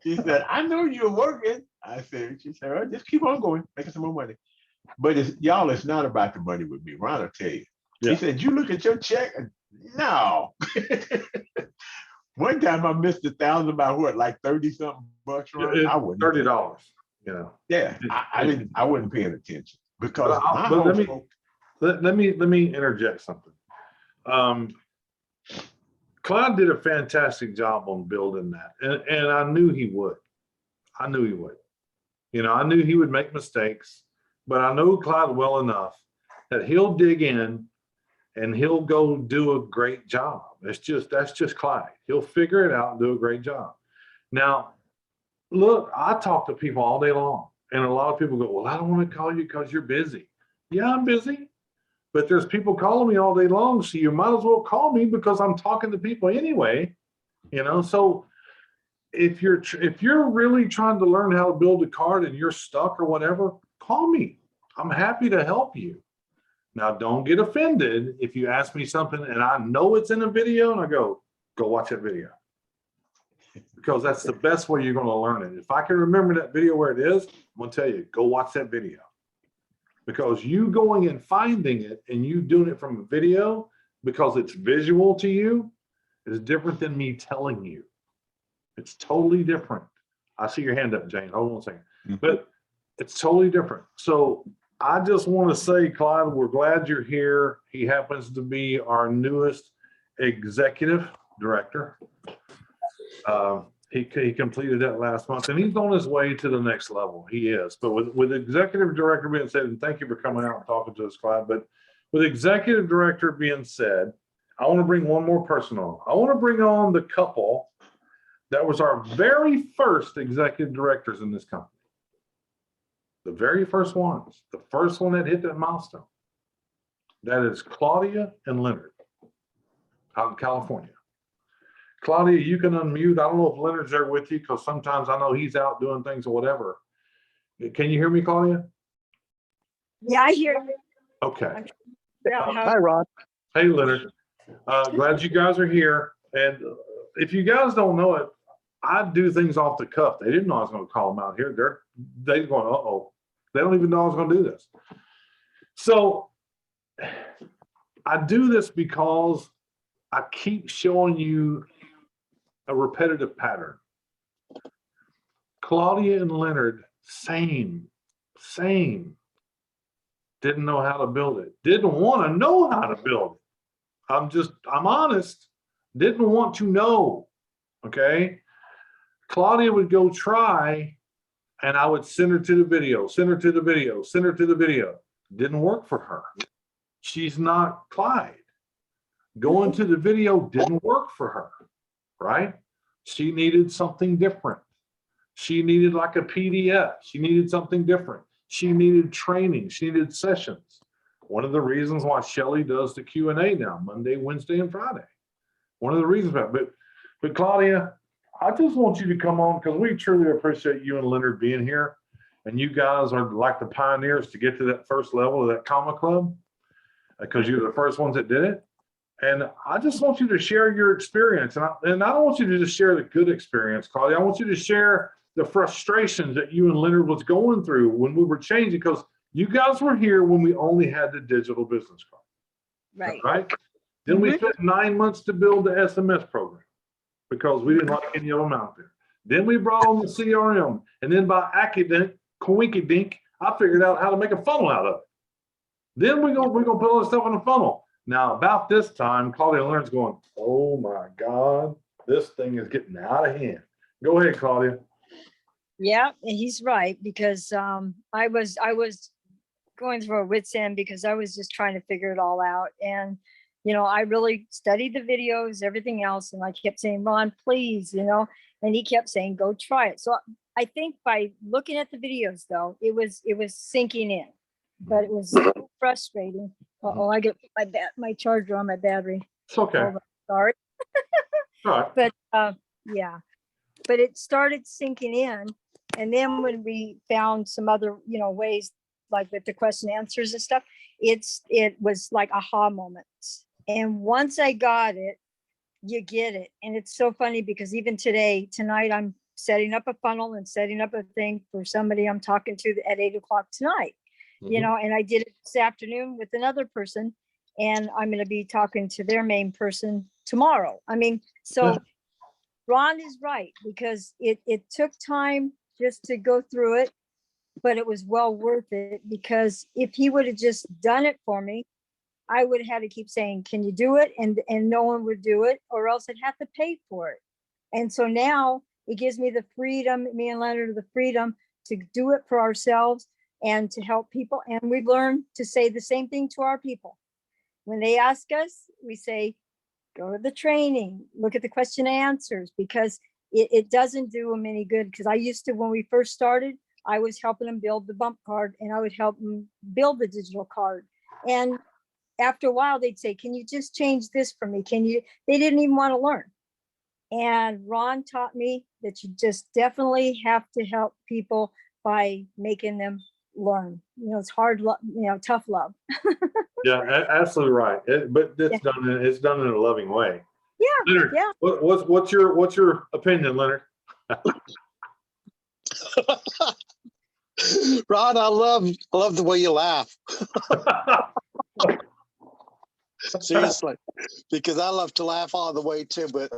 She said, I know you're working. She said, oh, just keep on going, making some more money. But y'all, it's not about the money with me. Ron will tell you. He said, you look at your check? No. One time I missed $1,000 by what, like 30 something bucks, Ron? I wouldn't. $30. You know. Yeah, I wasn't paying attention because let let me interject something. Clyde did a fantastic job on building that, and I knew he would. I knew he would. You know, I knew he would make mistakes, but I know Clyde well enough that he'll dig in and he'll go do a great job. That's just Clyde. He'll figure it out and do a great job. Now, look, I talk to people all day long, and a lot of people go, well, I don't want to call you because you're busy. Yeah, I'm busy, but there's people calling me all day long, so you might as well call me because I'm talking to people anyway, you know? So if you're really trying to learn how to build a card and you're stuck or whatever, call me. I'm happy to help you. Now, don't get offended if you ask me something and I know it's in a video and I go watch that video. Because that's the best way you're going to learn it. If I can remember that video where it is, I'm going to tell you, go watch that video. Because you going and finding it and you doing it from a video because it's visual to you is different than me telling you. It's totally different. I see your hand up, Jane. Hold on a second. But it's totally different. So I just want to say, Clyde, we're glad you're here. He happens to be our newest executive director. He completed that last month, and he's on his way to the next level. He is. But with executive director being said, and thank you for coming out and talking to us, Clyde. But with executive director being said, I want to bring one more person on. I want to bring on the couple that was our very first executive directors in this company. The very first ones, the first one that hit that milestone. That is Claudia and Leonard out in California. Claudia, you can unmute. I don't know if Leonard's there with you because sometimes I know he's out doing things or whatever. Can you hear me, Claudia? Yeah, I hear you. Okay. Hi, Ron. Hey, Leonard. Glad you guys are here. And if you guys don't know it, I do things off the cuff. They didn't know I was going to call them out here. They're going, uh-oh. They don't even know I was going to do this. So I do this because I keep showing you a repetitive pattern. Claudia and Leonard, same. Didn't know how to build it. Didn't want to know how to build it. I'm honest. Didn't want to know. Okay. Claudia would go try, and I would send her to the video, send her to the video, send her to the video. Didn't work for her. She's not Clyde. Going to the video didn't work for her, right? She needed something different. She needed like a PDF. She needed something different. She needed training. She needed sessions. One of the reasons why Shelly does the Q&A now, Monday, Wednesday, and Friday. One of the reasons for that. But Claudia, I just want you to come on because we truly appreciate you and Leonard being here. And you guys are like the pioneers to get to that first level of that comma club because you're the first ones that did it. And I just want you to share your experience. And I don't want you to just share the good experience, Claudia. I want you to share the frustrations that you and Leonard was going through when we were changing, because you guys were here when we only had the digital business card. Right. Right? Then we took 9 months to build the SMS program because we didn't like any of them out there. Then we brought on the CRM. And then by accident, coinkydink, I figured out how to make a funnel out of it. Then we're gonna put all this stuff in a funnel. Now, about this time, Claudia and Leonard's going, oh my God, this thing is getting out of hand. Go ahead, Claudia. Yeah, and he's right, because I was going through a wit's end because I was just trying to figure it all out. And, you know, I really studied the videos, everything else. And I kept saying, Ron, please, you know, and he kept saying, go try it. So I think by looking at the videos, though, it was sinking in, but it was so frustrating. Uh-oh, I get my charger on my battery. It's okay. Hold on, sorry. All right. But yeah, but it started sinking in. And then when we found some other, you know, ways, like with the question and answers and stuff, it was like aha moments. And once I got it, you get it. And it's so funny because even tonight, I'm setting up a funnel and setting up a thing for somebody I'm talking to at 8 o'clock tonight, you know, and I did it this afternoon with another person, and I'm going to be talking to their main person tomorrow. I mean, so Yeah. Ron is right, because it took time just to go through it, but it was well worth it, because if he would have just done it for me, I would have had to keep saying, can you do it? And no one would do it, or else I'd have to pay for it. And so now it gives me the freedom, me and Leonard, the freedom to do it for ourselves and to help people. And we've learned to say the same thing to our people. When they ask us, we say, go to the training, look at the question and answers, because it doesn't do them any good. Because I used to, when we first started, I was helping them build the bump card, and I would help them build the digital card. And after a while, they'd say, can you just change this for me? Can you? They didn't even want to learn. And Ron taught me that you just definitely have to help people by making them learn. You know, it's hard, tough love. Yeah, absolutely right. But it's done in a loving way. Yeah, Leonard, yeah. what's your opinion, Leonard? Ron, I love the way you laugh. Seriously, because I love to laugh all the way too. But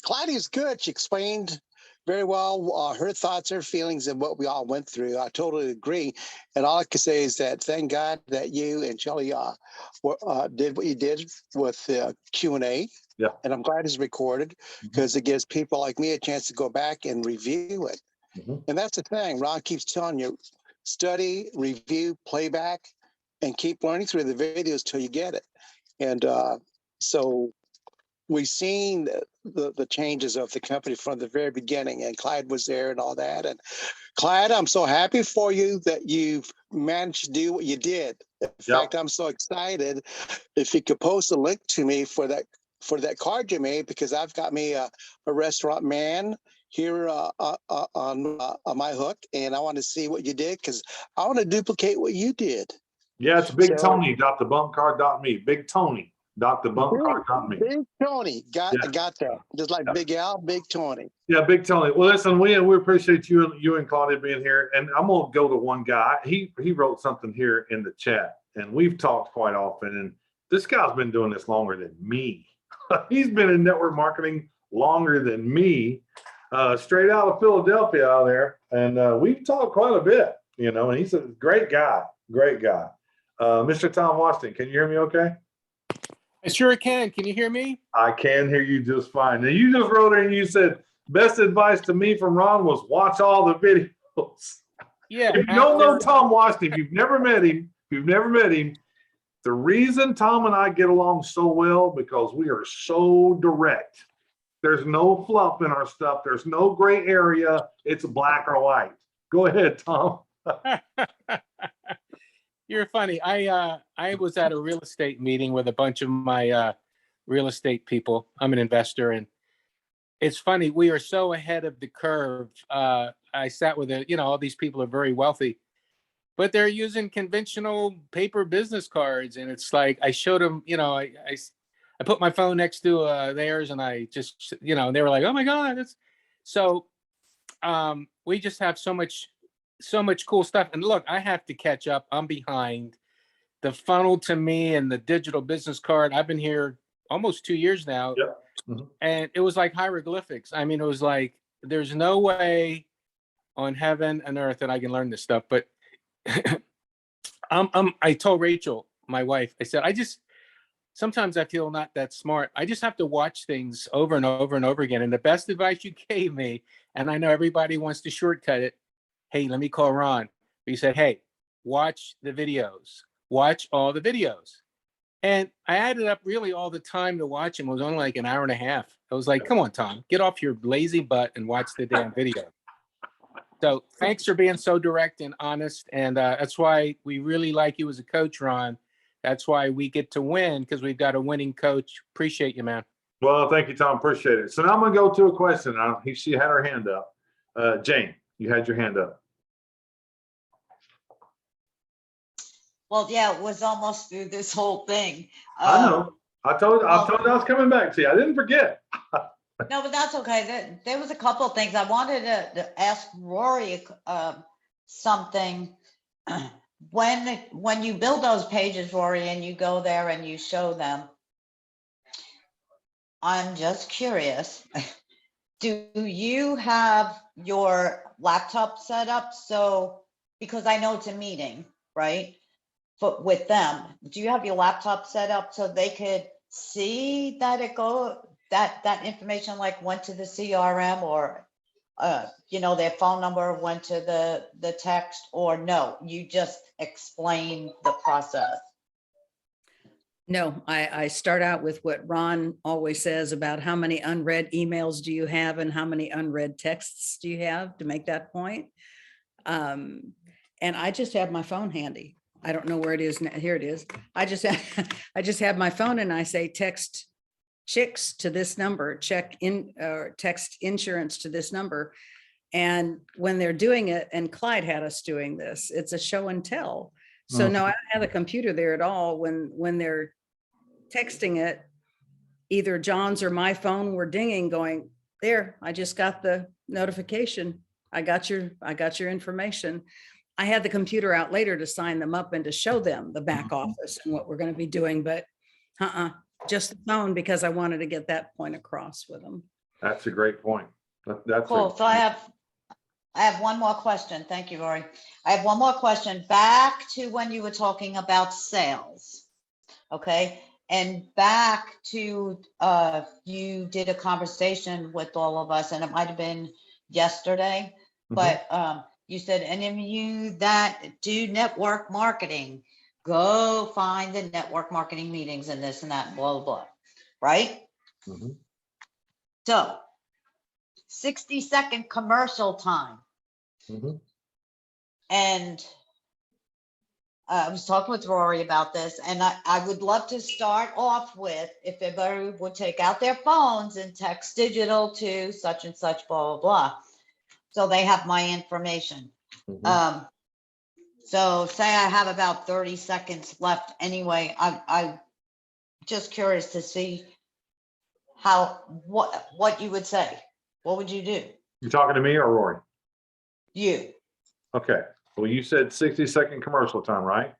Claudia's good. She explained very well her thoughts, her feelings, and what we all went through. I totally agree. And all I can say is that thank God that you and Shelley did what you did with Q&A. Yeah. And I'm glad it's recorded because it gives people like me a chance to go back and review it. Mm-hmm. And that's the thing. Ron keeps telling you, study, review, playback, and keep learning through the videos till you get it. And so we've seen the changes of the company from the very beginning, and Clyde was there and all that. And Clyde, I'm so happy for you that you've managed to do what you did. In fact, I'm so excited. If you could post a link to me for that card you made, because I've got me a restaurant man here on my hook, and I want to see what you did because I want to duplicate what you did. Yeah, it's Big Tony.thebumpcard.me. Big Tony.thebumpcard.me. Big Tony, got that. Just like Big Al, Big Tony. Yeah, Big Tony. Well, listen, we appreciate you and Claudia being here. And I'm gonna go to one guy. He wrote something here in the chat, and we've talked quite often. And this guy's been doing this longer than me. He's been in network marketing longer than me, straight out of Philadelphia out there. And we've talked quite a bit, and he's a great guy. Mr. Tom Washington, can you hear me okay? I sure can. Can you hear me? I can hear you just fine. Now, you just wrote in and you said, best advice to me from Ron was watch all the videos. Yeah. If you don't know Tom Washington, if you've never met him, the reason Tom and I get along so well, because we are so direct. There's no fluff in our stuff. There's no gray area. It's black or white. Go ahead, Tom. You're funny. I was at a real estate meeting with a bunch of my real estate people. I'm an investor, and it's funny. We are so ahead of the curve. I sat with all these people are very wealthy, but they're using conventional paper business cards, and it's like I showed them. I put my phone next to theirs, and I just they were like, "Oh my God!" That's so. We just have so much cool stuff. And look, I have to catch up. I'm behind. The funnel to me and the digital business card, I've been here almost 2 years now. Yep. Mm-hmm. And it was like hieroglyphics. I mean, it was like, there's no way on heaven and earth that I can learn this stuff. But I told Rachel, my wife, I said, sometimes I feel not that smart. I just have to watch things over and over and over again. And the best advice you gave me, and I know everybody wants to shortcut it, hey, let me call Ron. He said, hey, watch the videos. Watch all the videos. And I added up really all the time to watch them. It was only like an hour and a half. I was like, come on, Tom, get off your lazy butt and watch the damn video. So thanks for being so direct and honest. And that's why we really like you as a coach, Ron. That's why we get to win, because we've got a winning coach. Appreciate you, man. Well, thank you, Tom. Appreciate it. So now I'm going to go to a question. She had her hand up. Jane, you had your hand up. Well, yeah, it was almost through this whole thing. I know. I told you I was coming back to you. I didn't forget. No, but that's okay. There was a couple of things I wanted to ask Rory something. When you build those pages, Rory, and you go there and you show them, I'm just curious. Do you have your laptop set up? So, because I know it's a meeting, right? with them, do you have your laptop set up so they could see that that information like went to the CRM, or their phone number went to the text, or no, you just explain the process? No, I start out with what Ron always says about how many unread emails do you have and how many unread texts do you have, to make that point. And I just have my phone handy. I don't know where it is now. Here it is. I just have my phone and I say, text chicks to this number, text insurance to this number. And when they're doing it, and Clyde had us doing this, it's a show and tell. So no, I don't have a computer there at all. When they're texting it, either John's or my phone were dinging going, there, I just got the notification. I got your information. I had the computer out later to sign them up and to show them the back office and what we're going to be doing, but just the phone, because I wanted to get that point across with them. That's a great point. That's Cool. So I have one more question. Thank you, Rory. I have one more question. Back to when you were talking about sales. Okay. And back to, you did a conversation with all of us, and it might have been yesterday, but you said, any of you that do network marketing, go find the network marketing meetings and this and that, blah, blah, blah. Right? So 60-second commercial time. And I was talking with Rory about this, and I would love to start off with, if everybody would take out their phones and text digital to such and such, blah, blah, blah. So they have my information. So say I have about 30 seconds left anyway. I'm just curious to see what you would say. What would you do? You talking to me or Rory? You. Okay. Well, you said 60-second commercial time, right?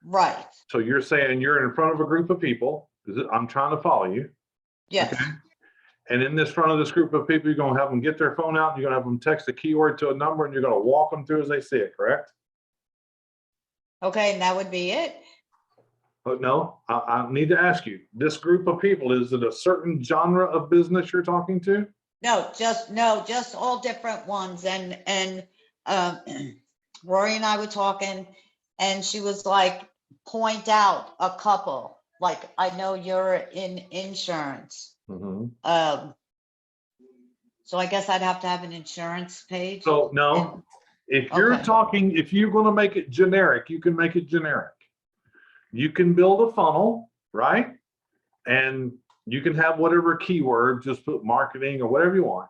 Right. So you're saying you're in front of a group of people. I'm trying to follow you. Yes. Okay. And in this front of this group of people, you're going to have them get their phone out, and you're going to have them text a keyword to a number, and you're going to walk them through as they see it, correct? Okay, and that would be it? But no, I need to ask you, this group of people, is it a certain genre of business you're talking to? No, just all different ones. And Rory and I were talking, and she was like, point out a couple. Like, I know you're in insurance. So I guess I'd have to have an insurance page. So no, if you're Okay. talking, if you're going to make it generic, you can make it generic. You can build a funnel, right? And you can have whatever keyword, just put marketing or whatever you want.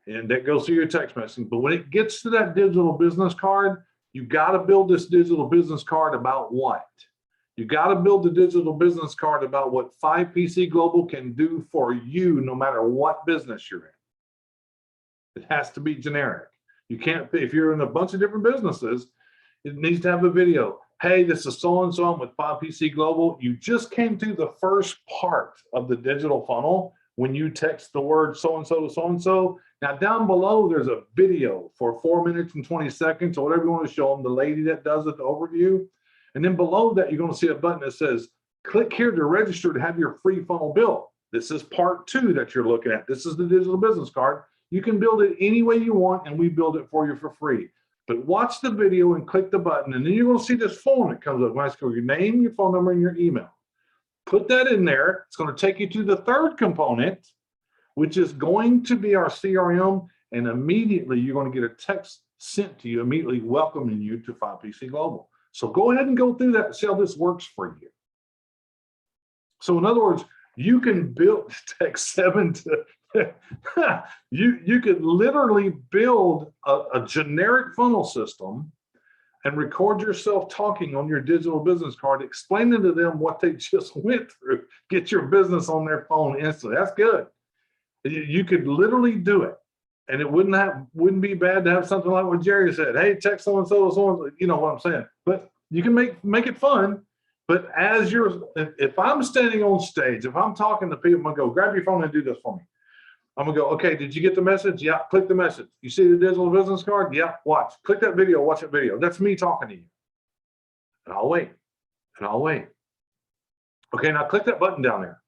And that goes through your text messaging. But when it gets to that digital business card, you got to build this digital business card about what? You got to build the digital business card about what 5PC Global can do for you, no matter what business you're in. It has to be generic. You can't, if you're in a bunch of different businesses, it needs to have a video. Hey, this is so-and-so, I'm with 5PC Global. You just came through the first part of the digital funnel when you text the word so-and-so to so-and-so. Now down below, there's a video for 4 minutes and 20 seconds, or whatever you want to show them, the lady that does it, the overview. And then below that, you're going to see a button that says, click here to register to have your free funnel built. This is part 2 that you're looking at. This is the digital business card. You can build it any way you want, and we build it for you for free. But watch the video and click the button, and then you're going to see this form that comes up. When I ask for your name, your phone number, and your email. Put that in there. It's going to take you to the third component, which is going to be our CRM, and immediately you're going to get a text sent to you, immediately welcoming you to 5PC Global. So go ahead and go through that and see how this works for you. So in other words, you can build text 7 to you could literally build a generic funnel system and record yourself talking on your digital business card, explaining to them what they just went through. Get your business on their phone instantly. That's good. You could literally do it, and it wouldn't be bad to have something like what Jerry said. Hey, text so-and-so, so-and-so, you know what I'm saying. But you can make it fun. But as if I'm standing on stage, if I'm talking to people, I'm gonna go, grab your phone and do this for me. I'm gonna go, okay, did you get the message? Yeah, click the message. You see the digital business card? Yeah, watch. Click that video, watch that video. That's me talking to you. And I'll wait, and I'll wait. Okay, now click that button down there.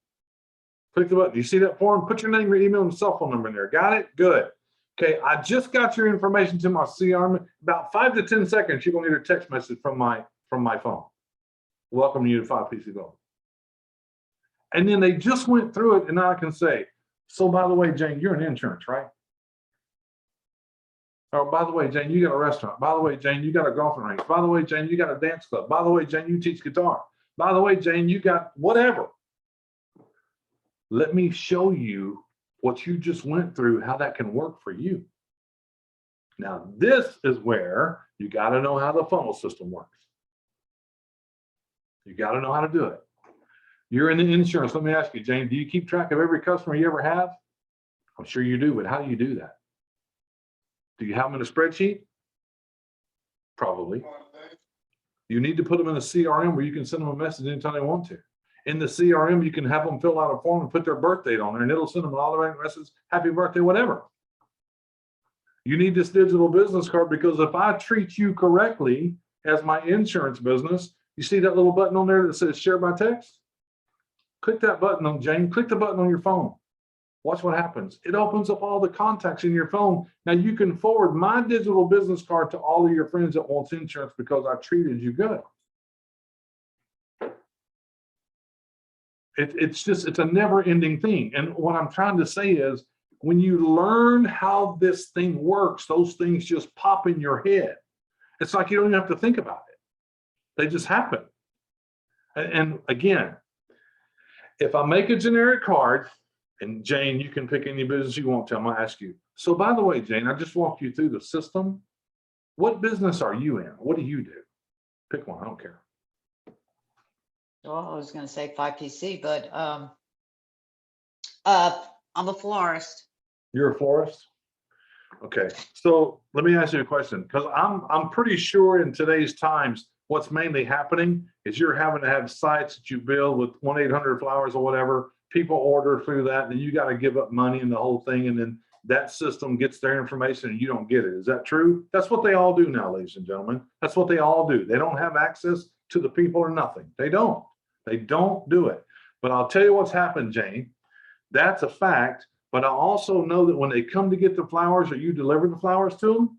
Click the button. You see that form? Put your name, your email, and cell phone number in there. Got it? Good. Okay, I just got your information to my CRM. About 5 to 10 seconds, you're gonna get a text message from my phone. Welcome you to 5PC Global. And then they just went through it, and now I can say, so by the way, Jane, you're in insurance, right? Or by the way, Jane, you got a restaurant. By the way, Jane, you got a golfing range. By the way, Jane, you got a dance club. By the way, Jane, you teach guitar. By the way, Jane, you got whatever. Let me show you what you just went through, how that can work for you. Now, this is where you got to know how the funnel system works. You got to know how to do it. You're in the insurance. Let me ask you, Jane, do you keep track of every customer you ever have? I'm sure you do, but how do you do that? Do you have them in a spreadsheet? Probably. You need to put them in a CRM where you can send them a message anytime they want to. In the CRM, you can have them fill out a form and put their birth date on there, and it'll send them all the right messages, happy birthday, whatever. You need this digital business card because if I treat you correctly as my insurance business, you see that little button on there that says share by text? Click that button on Jane, click the button on your phone. Watch what happens. It opens up all the contacts in your phone. Now you can forward my digital business card to all of your friends that wants insurance because I treated you good. It's a never ending thing. And what I'm trying to say is when you learn how this thing works, those things just pop in your head. It's like you don't even have to think about it. They just happen. And again, if I make a generic card, and Jane, you can pick any business you want to, I'm gonna ask you. So by the way, Jane, I just walked you through the system. What business are you in? What do you do? Pick one, I don't care. Well, I was gonna say 5PC, but I'm a florist. You're a florist? Okay, so let me ask you a question, because I'm pretty sure in today's times, what's mainly happening is you're having to have sites that you build with 1-800-Flowers or whatever. People order through that, and then you got to give up money and the whole thing, and then that system gets their information and you don't get it. Is that true? That's what they all do now, ladies and gentlemen. That's what they all do. They don't have access to the people or nothing. They don't. They don't do it. But I'll tell you what's happened, Jane. That's a fact. But I also know that when they come to get the flowers or you deliver the flowers to them,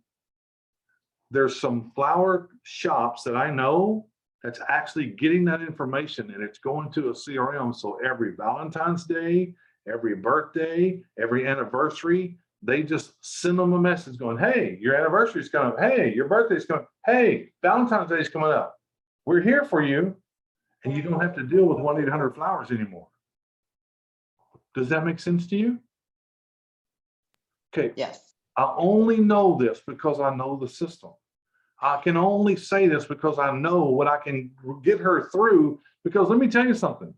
there's some flower shops that I know that's actually getting that information and it's going to a CRM. So every Valentine's Day, every birthday, every anniversary, they just send them a message going, hey, your anniversary's coming up. Hey, your birthday's coming up. Hey, Valentine's Day is coming up. We're here for you. And you don't have to deal with 1-800-Flowers anymore. Does that make sense to you? Okay. Yes. I only know this because I know the system. I can only say this because I know what I can get her through, because let me tell you something.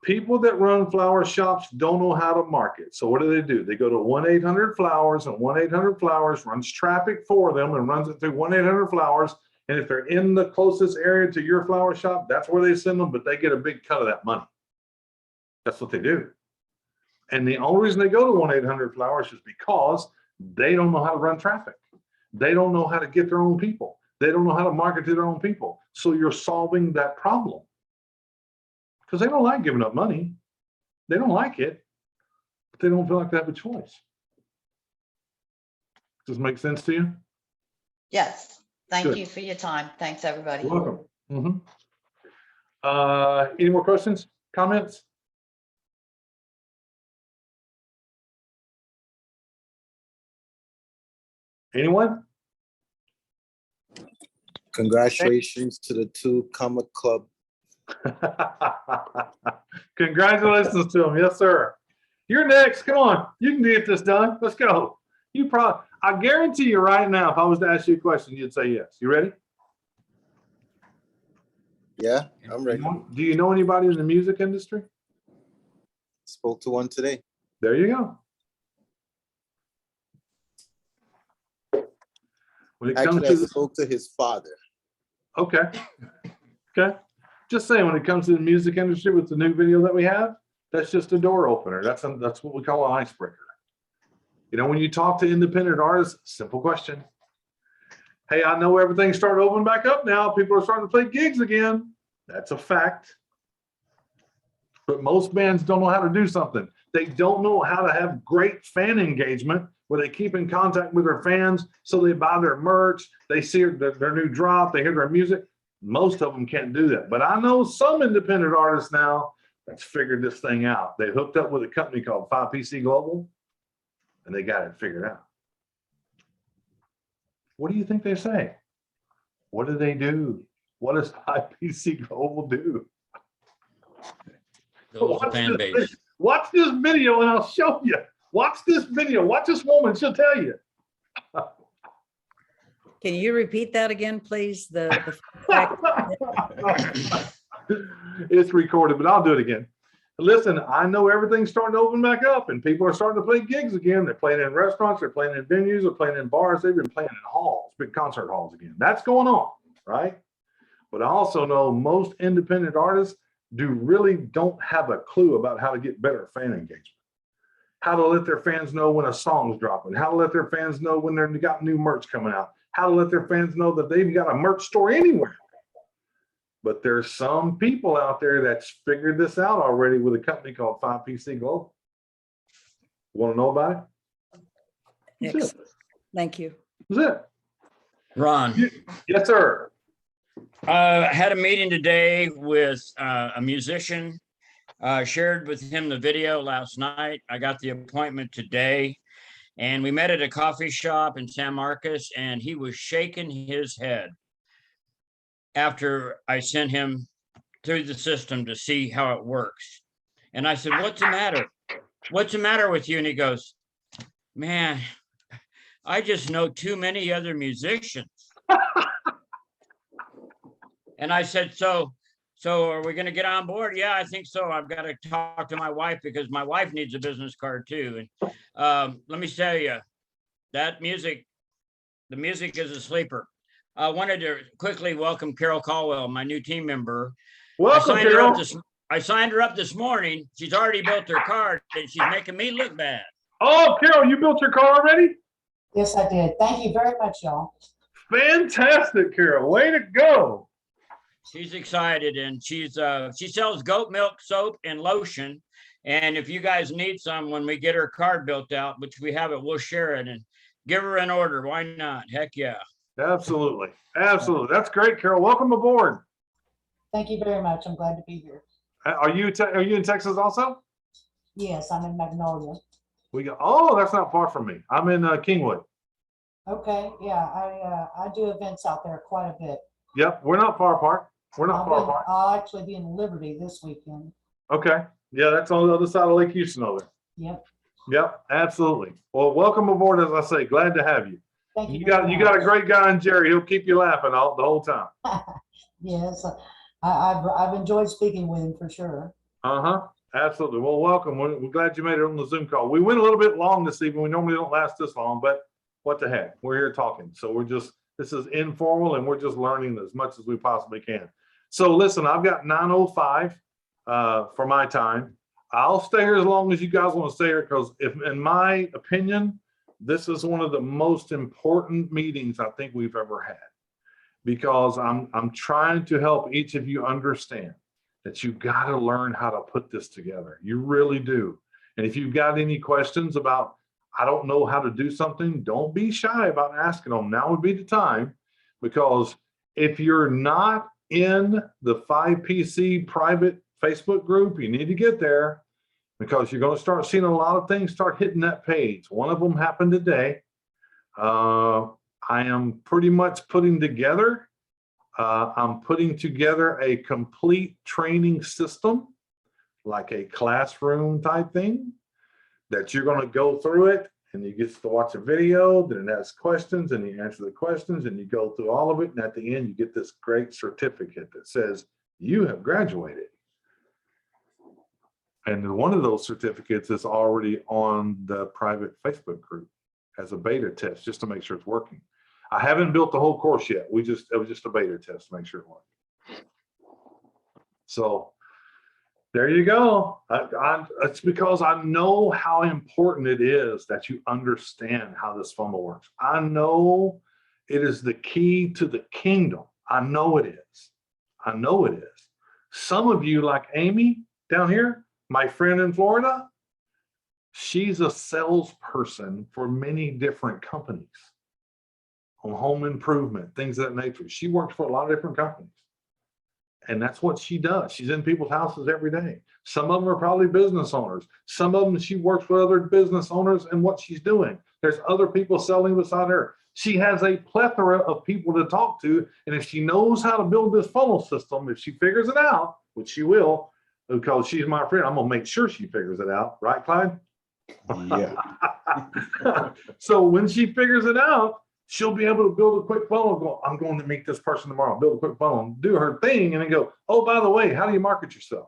People that run flower shops don't know how to market. So what do? They go to 1-800-Flowers, and 1-800-Flowers runs traffic for them and runs it through 1-800-Flowers. And if they're in the closest area to your flower shop, that's where they send them, but they get a big cut of that money. That's what they do. And the only reason they go to 1-800-Flowers is because they don't know how to run traffic. They don't know how to get their own people. They don't know how to market to their own people. So you're solving that problem. Because they don't like giving up money. They don't like it, but they don't feel like they have a choice. Does this make sense to you? Yes. Thank Good. you for your time. Thanks, everybody. You're welcome. Any more questions, comments? Anyone? Congratulations to the 2 Comic Club. Congratulations to them. Yes, sir. You're next. Come on. You can get this done. Let's go. I guarantee you right now, if I was to ask you a question, you'd say yes. You ready? Yeah, I'm ready. Do you know anybody in the music industry? Spoke to one today. There you go. When it comes Actually, I spoke to his father. Okay. Okay. Just saying, when it comes to the music industry with the new video that we have, that's just a door opener. That's what we call an icebreaker. You know, when you talk to independent artists, simple question. Hey, I know everything's starting to open back up now. People are starting to play gigs again. That's a fact. But most bands don't know how to do something. They don't know how to have great fan engagement where they keep in contact with their fans so they buy their merch, they see their new drop, they hear their music. Most of them can't do that. But I know some independent artists now that's figured this thing out. They hooked up with a company called 5PC Global and they got it figured out. What do you think they say? What do they do? What does 5PC Global do? Builds a fan base. Watch this video and I'll show you. Watch this video. Watch this woman. She'll tell you. Can you repeat that again, please? The fact. It's recorded, but I'll do it again. Listen, I know everything's starting to open back up and people are starting to play gigs again. They're playing in restaurants, they're playing in venues, they're playing in bars, they've been playing in halls, big concert halls again. That's going on, right? But I also know most independent artists really don't have a clue about how to get better fan engagement. How to let their fans know when a song's dropping, how to let their fans know when they've got new merch coming out, how to let their fans know that they've got a merch store anywhere. But there's some people out there that's figured this out already with a company called 5PC Global. Want to know about it? That's Excellent. it. Thank you. That's it. Ron, Yes, sir. had a meeting today with a musician. Shared with him the video last night. I got the appointment today, and we met at a coffee shop in San Marcos, and he was shaking his head after I sent him through the system to see how it works. And I said, "What's the matter? What's the matter with you?" And he goes, "Man, I just know too many other musicians." And I said, so are we going to get on board? Yeah, I think so. I've got to talk to my wife because my wife needs a business card too. And let me tell you, the music is a sleeper. I wanted to quickly welcome Carol Caldwell, my new team member. Welcome, Carol. I signed her up this morning. She's already built her card and she's making me look bad. Oh, Carol, you built your car already? Yes, I did. Thank you very much, y'all. Fantastic, Carol. Way to go. She's excited, and she sells goat milk soap and lotion. And if you guys need some when we get her card built out, which we have it, we'll share it and give her an order. Why not? Heck yeah. Absolutely. Absolutely. That's great, Carol. Welcome aboard. Thank you very much. I'm glad to be here. Are you in Texas also? Yes, I'm in Magnolia. Oh, that's not far from me. I'm in Kingwood. Okay, yeah, I do events out there quite a bit. Yep, we're not far apart. I'll actually be in Liberty this weekend. Okay. Yeah, that's on the other side of Lake Houston over there. Yep, absolutely. Well, welcome aboard, as I say. Glad to have you. Thank you. You got a great guy in Jerry. He'll keep you laughing the whole time. Yes, I've enjoyed speaking with him for sure. Absolutely. Well, welcome. We're glad you made it on the Zoom call. We went a little bit long this evening. We normally don't last this long, but what the heck? We're here talking. So this is informal and we're just learning as much as we possibly can. So listen, I've got 9:05 for my time. I'll stay here as long as you guys want to stay here, because in my opinion, this is one of the most important meetings I think we've ever had, because I'm trying to help each of you understand that you've got to learn how to put this together. You really do. And if you've got any questions about, I don't know how to do something, don't be shy about asking them. Now would be the time, because if you're not in the 5PC private Facebook group, you need to get there, because you're going to start seeing a lot of things start hitting that page. One of them happened today. I am pretty much putting together a complete training system, like a classroom type thing, that you're going to go through it and you get to watch a video, then it has questions and you answer the questions and you go through all of it. And at the end, you get this great certificate that says you have graduated. And one of those certificates is already on the private Facebook group as a beta test, just to make sure it's working. I haven't built the whole course yet. It was just a beta test to make sure it worked. So there you go. It's because I know how important it is that you understand how this funnel works. I know It is the key to the kingdom. I know it is. I know it is. Some of you, like Amy down here, my friend in Florida, she's a salesperson for many different companies on home improvement, things of that nature. She works for a lot of different companies. And that's what she does. She's in people's houses every day. Some of them are probably business owners. Some of them, she works with other business owners and what she's doing. There's other people selling beside her. She has a plethora of people to talk to. And if she knows how to build this funnel system, if she figures it out, which she will, because she's my friend, I'm going to make sure she figures it out. Right, Clyde? Yeah. So when she figures it out, she'll be able to build a quick funnel. Go, I'm going to meet this person tomorrow. Build a quick funnel and do her thing, and then go, oh, by the way, how do you market yourself?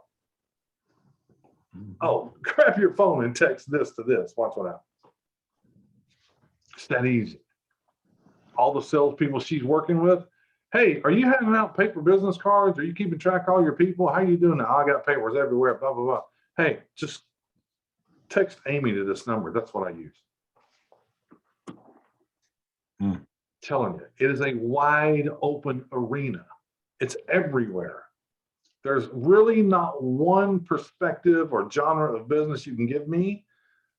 Oh, grab your phone and text this to this. Watch what happens. It's that easy. All the salespeople she's working with, hey, are you handing out paper business cards? Are you keeping track of all your people? How are you doing now? I got papers everywhere, blah, blah, blah. Hey, just text Amy to this number. That's what I use. Telling you, it is a wide open arena. It's everywhere. There's really not one perspective or genre of business you can give me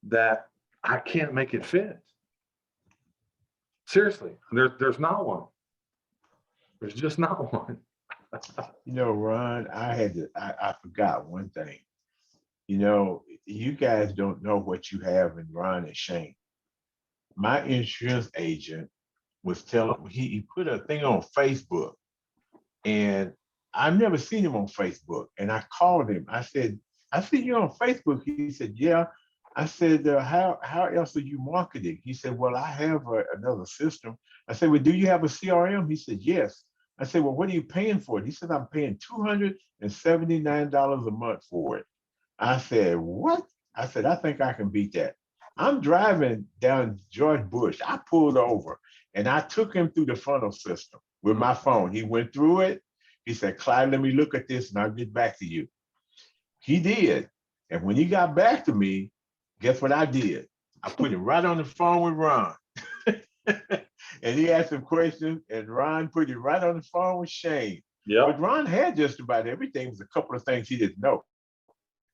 that I can't make it fit. Seriously, there's not one. There's just not one. You know, Ron, I forgot one thing. You know, you guys don't know what you have in Ron and Shane. My insurance agent was telling, he put a thing on Facebook, and I've never seen him on Facebook. And I called him. I said, I see you on Facebook. He said, yeah. I said, how else are you marketing? He said, well, I have another system. I said, well, do you have a CRM? He said, yes. I said, well, what are you paying for it? He said, I'm paying $279 a month for it. I said, what? I said, I think I can beat that. I'm driving down George Bush. I pulled over and I took him through the funnel system with my phone. He went through it. He said, Clyde, let me look at this and I'll get back to you. He did. And when he got back to me, guess what I did? I put him right on the phone with Ron. And he asked him questions, and Ron put him right on the phone with Shane. Yeah. But Ron had just about everything. It was a couple of things he didn't know.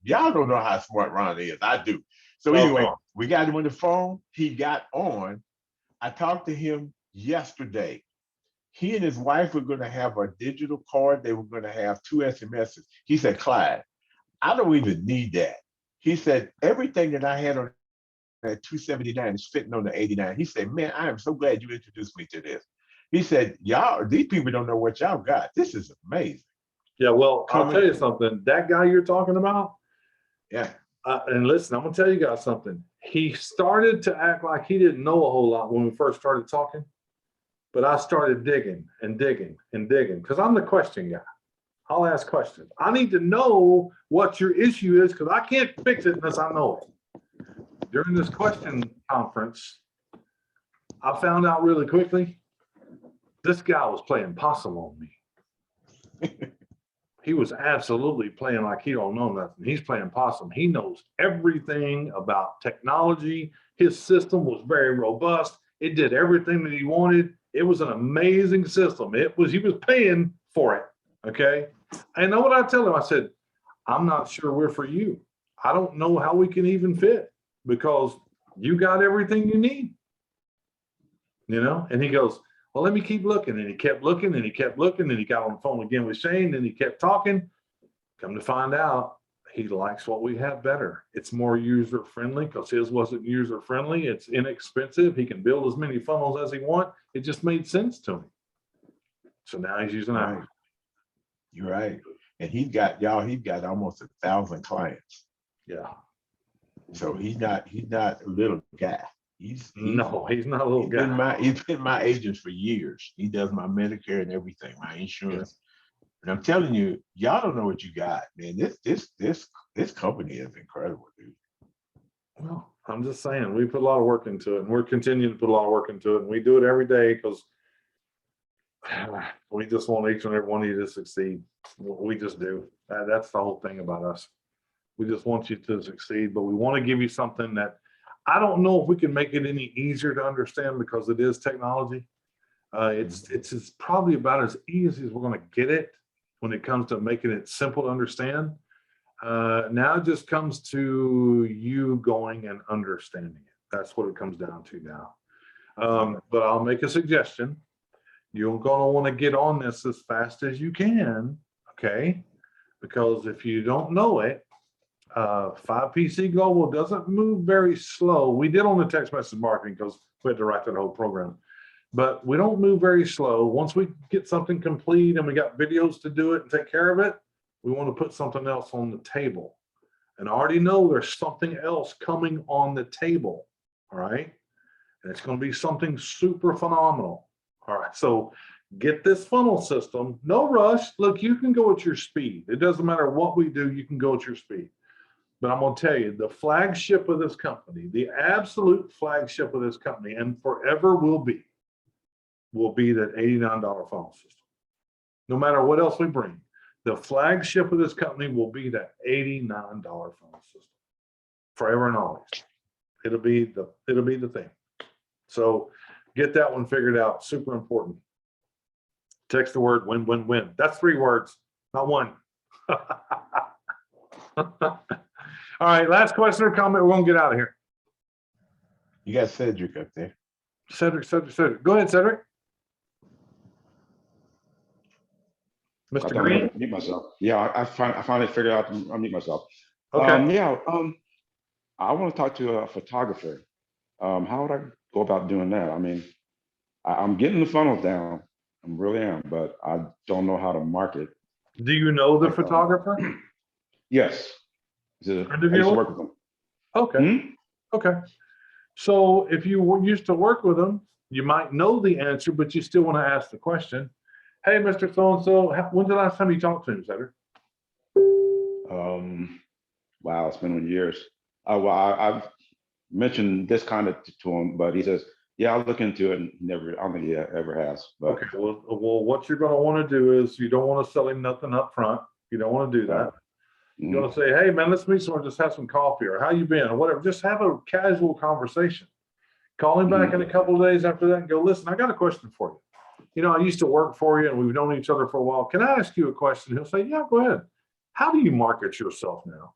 Y'all don't know how smart Ron is. I do. So anyway, we got him on the phone. He got on. I talked to him yesterday. He and his wife were going to have a digital card. They were going to have 2 SMSs. He said, Clyde, I don't even need that. He said, everything that I had on that 279 is fitting on the 89. He said, man, I am so glad you introduced me to this. He said, y'all, these people don't know what y'all got. This is amazing. Yeah, well, I'll tell you something. That guy you're talking about, yeah. And listen, I'm gonna tell you guys something. He started to act like he didn't know a whole lot when we first started talking, but I started digging and digging and digging because I'm the question guy. I'll ask questions. I need to know what your issue is because I can't fix it unless I know it. During this question conference, I found out really quickly, this guy was playing possum on me. He was absolutely playing like he don't know nothing. He's playing possum. He knows everything about technology. His system was very robust. It did everything that he wanted. It was an amazing system. He was paying for it. Okay. And know what I tell him? I said, I'm not sure we're for you. I don't know how we can even fit because you got everything you need. You know? And he goes, well, let me keep looking. And he kept looking and he kept looking and he got on the phone again with Shane and he kept talking. Come to find out, he likes what we have better. It's more user friendly because his wasn't user friendly. It's inexpensive. He can build as many funnels as he wants. It just made sense to him. So now he's using ours. You're right. And he's got almost 1,000 clients. Yeah. So he's not a little guy. He's not a little guy. He's been my agent for years. He does my Medicare and everything, my insurance. Yeah. And I'm telling you, y'all don't know what you got, man. This company is incredible, dude. Well, I'm just saying, we put a lot of work into it, and we're continuing to put a lot of work into it, and we do it every day because we just want each and every one of you to succeed. We just do. That's the whole thing about us. We just want you to succeed, but we want to give you something that I don't know if we can make it any easier to understand because it is technology. It's probably about as easy as we're going to get it when it comes to making it simple to understand. Now it just comes to you going and understanding it. That's what it comes down to now. But I'll make a suggestion. You're going to want to get on this as fast as you can, okay? Because if you don't know it, 5PC Global doesn't move very slow. We did on the text message marketing because we had to write that whole program. But we don't move very slow. Once we get something complete and we got videos to do it and take care of it, we want to put something else on the table. And I already know there's something else coming on the table, all right? And it's going to be something super phenomenal. All right, so get this funnel system. No rush. Look, you can go at your speed. It doesn't matter what we do, you can go at your speed. But I'm going to tell you, the flagship of this company, the absolute flagship of this company, and forever will be that $89 funnel system. No matter what else we bring, the flagship of this company will be that $89 funnel system. Forever and always. It'll be the thing. So get that one figured out. Super important. Text the word win, win, win. That's 3 words, not one. All right, last question or comment. We're gonna get out of here. You got Cedric up there. Cedric. Go ahead, Cedric. Mr. Green. Mute myself. Yeah, I finally figured out to unmute myself. Okay. I want to talk to a photographer. How would I go about doing that? I mean, I'm getting the funnels down. I really am, but I don't know how to market. Do you know the photographer? Yes. I used to work with them. Okay. Okay. So if you used to work with them, you might know the answer, but you still want to ask the question. Hey, Mr. So-and-so, when's the last time you talked to him, Cedric? Wow, it's been years. Well, I've mentioned this kind of to him, but he says, yeah, I'll look into it. And I don't think he ever has. But okay, well, what you're going to want to do is you don't want to sell him nothing up front. You don't want to do that. You're going to say, hey, man, let's meet somewhere, just have some coffee, or how you been, or whatever. Just have a casual conversation. Call him back in a couple of days after that and go, listen, I got a question for you. You know, I used to work for you and we've known each other for a while. Can I ask you a question? He'll say, yeah, go ahead. How do you market yourself now?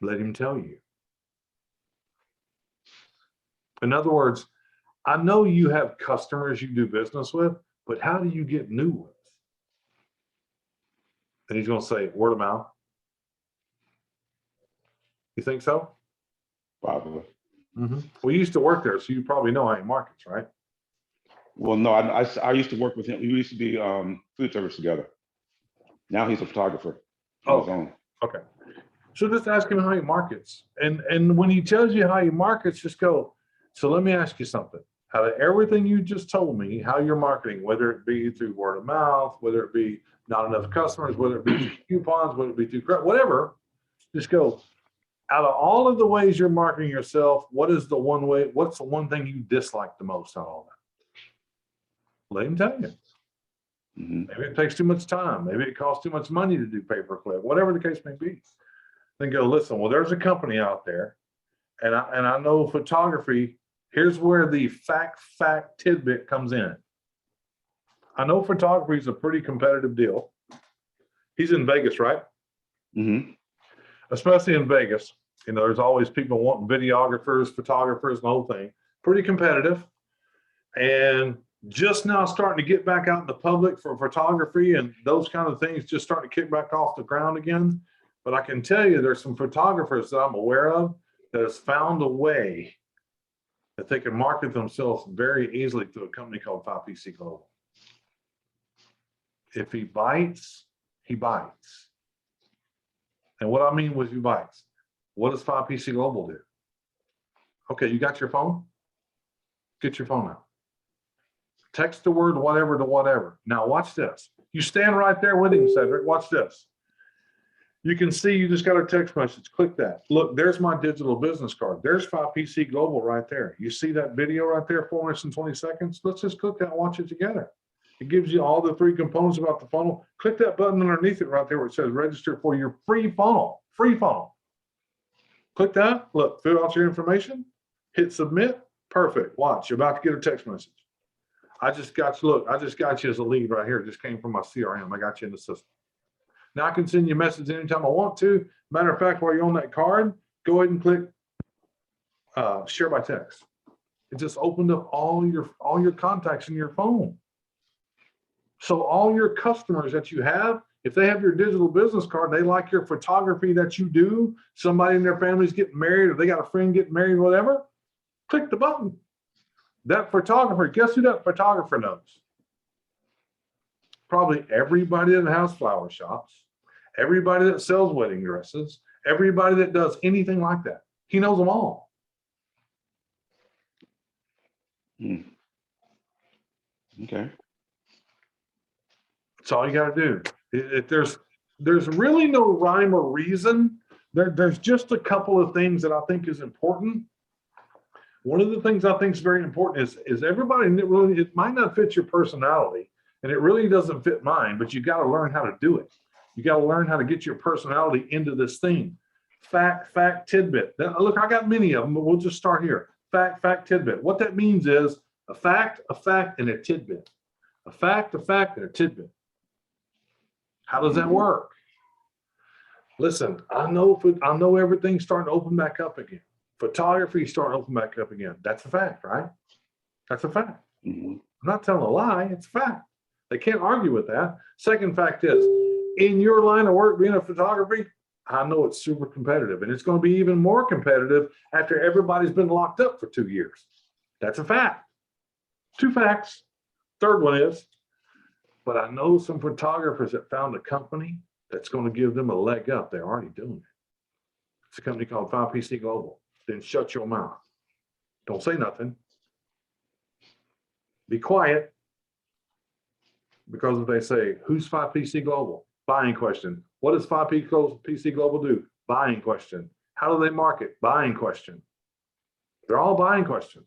Let him tell you. In other words, I know you have customers you do business with, but how do you get new ones? And he's going to say, word of mouth. You think so? probably. We used to work there, so you probably know how he markets, right? Well, no, I used to work with him. We used to be food service together. Now he's a photographer on his own. Okay. So just ask him how he markets. And when he tells you how he markets, just go, so let me ask you something. Out of everything you just told me, how you're marketing, whether it be through word of mouth, whether it be not enough customers, whether it be through coupons, whether it be through whatever, just go, out of all of the ways you're marketing yourself, what's the one thing you dislike the most out of all that? Let him tell you. Maybe it takes too much time. Maybe it costs too much money to do pay-per-click, whatever the case may be. Then go, listen, well, there's a company out there, and I know photography. Here's where the fact tidbit comes in. I know photography is a pretty competitive deal. He's in Vegas, right? Especially in Vegas. You know, there's always people wanting videographers, photographers, and the whole thing. Pretty competitive. And just now starting to get back out in the public for photography and those kind of things, just starting to kick back off the ground again. But I can tell you there's some photographers that I'm aware of that has found a way that they can market themselves very easily through a company called 5PC Global. If he bites, he bites. And what I mean with he bites, what does 5PC Global do? Okay, you got your phone? Get your phone out. Text the word whatever to whatever. Now watch this. You stand right there with him, Cedric. Watch this. You can see you just got a text message. Click that. Look, there's my digital business card. There's 5PC Global right there. You see that video right there, 4 minutes and 20 seconds? Let's just click that and watch it together. It gives you all the 3 components about the funnel. Click that button underneath it right there where it says register for your free funnel. Free funnel. Click that. Look, fill out your information. Hit submit. Perfect. Watch, you're about to get a text message. I just got you, look, I just got you as a lead right here. It just came from my CRM. I got you in the system. Now I can send you a message anytime I want to. Matter of fact, while you're on that card, go ahead and click share by text. It just opened up all your contacts in your phone. So all your customers that you have, if they have your digital business card, they like your photography that you do, somebody in their family's getting married, or they got a friend getting married, whatever, click the button. That photographer, guess who that photographer knows? Probably everybody that has flower shops, everybody that sells wedding dresses, everybody that does anything like that. He knows them all. Okay. That's all you got to do. There's really no rhyme or reason. There's just a couple of things that I think is important. One of the things I think is very important is everybody, it might not fit your personality, and it really doesn't fit mine, but you got to learn how to do it. You got to learn how to get your personality into this thing. Fact, tidbit. Now, look, I got many of them, but we'll just start here. Fact, tidbit. What that means is a fact, and a tidbit. A fact, and a tidbit. How does that work? Listen, I know everything's starting to open back up again. Photography is starting to open back up again. That's a fact, right? That's a fact. I'm not telling a lie, it's a fact. They can't argue with that. Second fact is, in your line of work, being a photography, I know it's super competitive, and it's going to be even more competitive after everybody's been locked up for 2 years. That's a fact. 2 facts. Third one is, but I know some photographers that found a company that's going to give them a leg up. They're already doing it. It's a company called 5PC Global. Then shut your mouth. Don't say nothing. Be quiet. Because if they say, who's 5PC Global? Buying question. What does 5PC Global do? Buying question. How do they market? Buying question. They're all buying questions.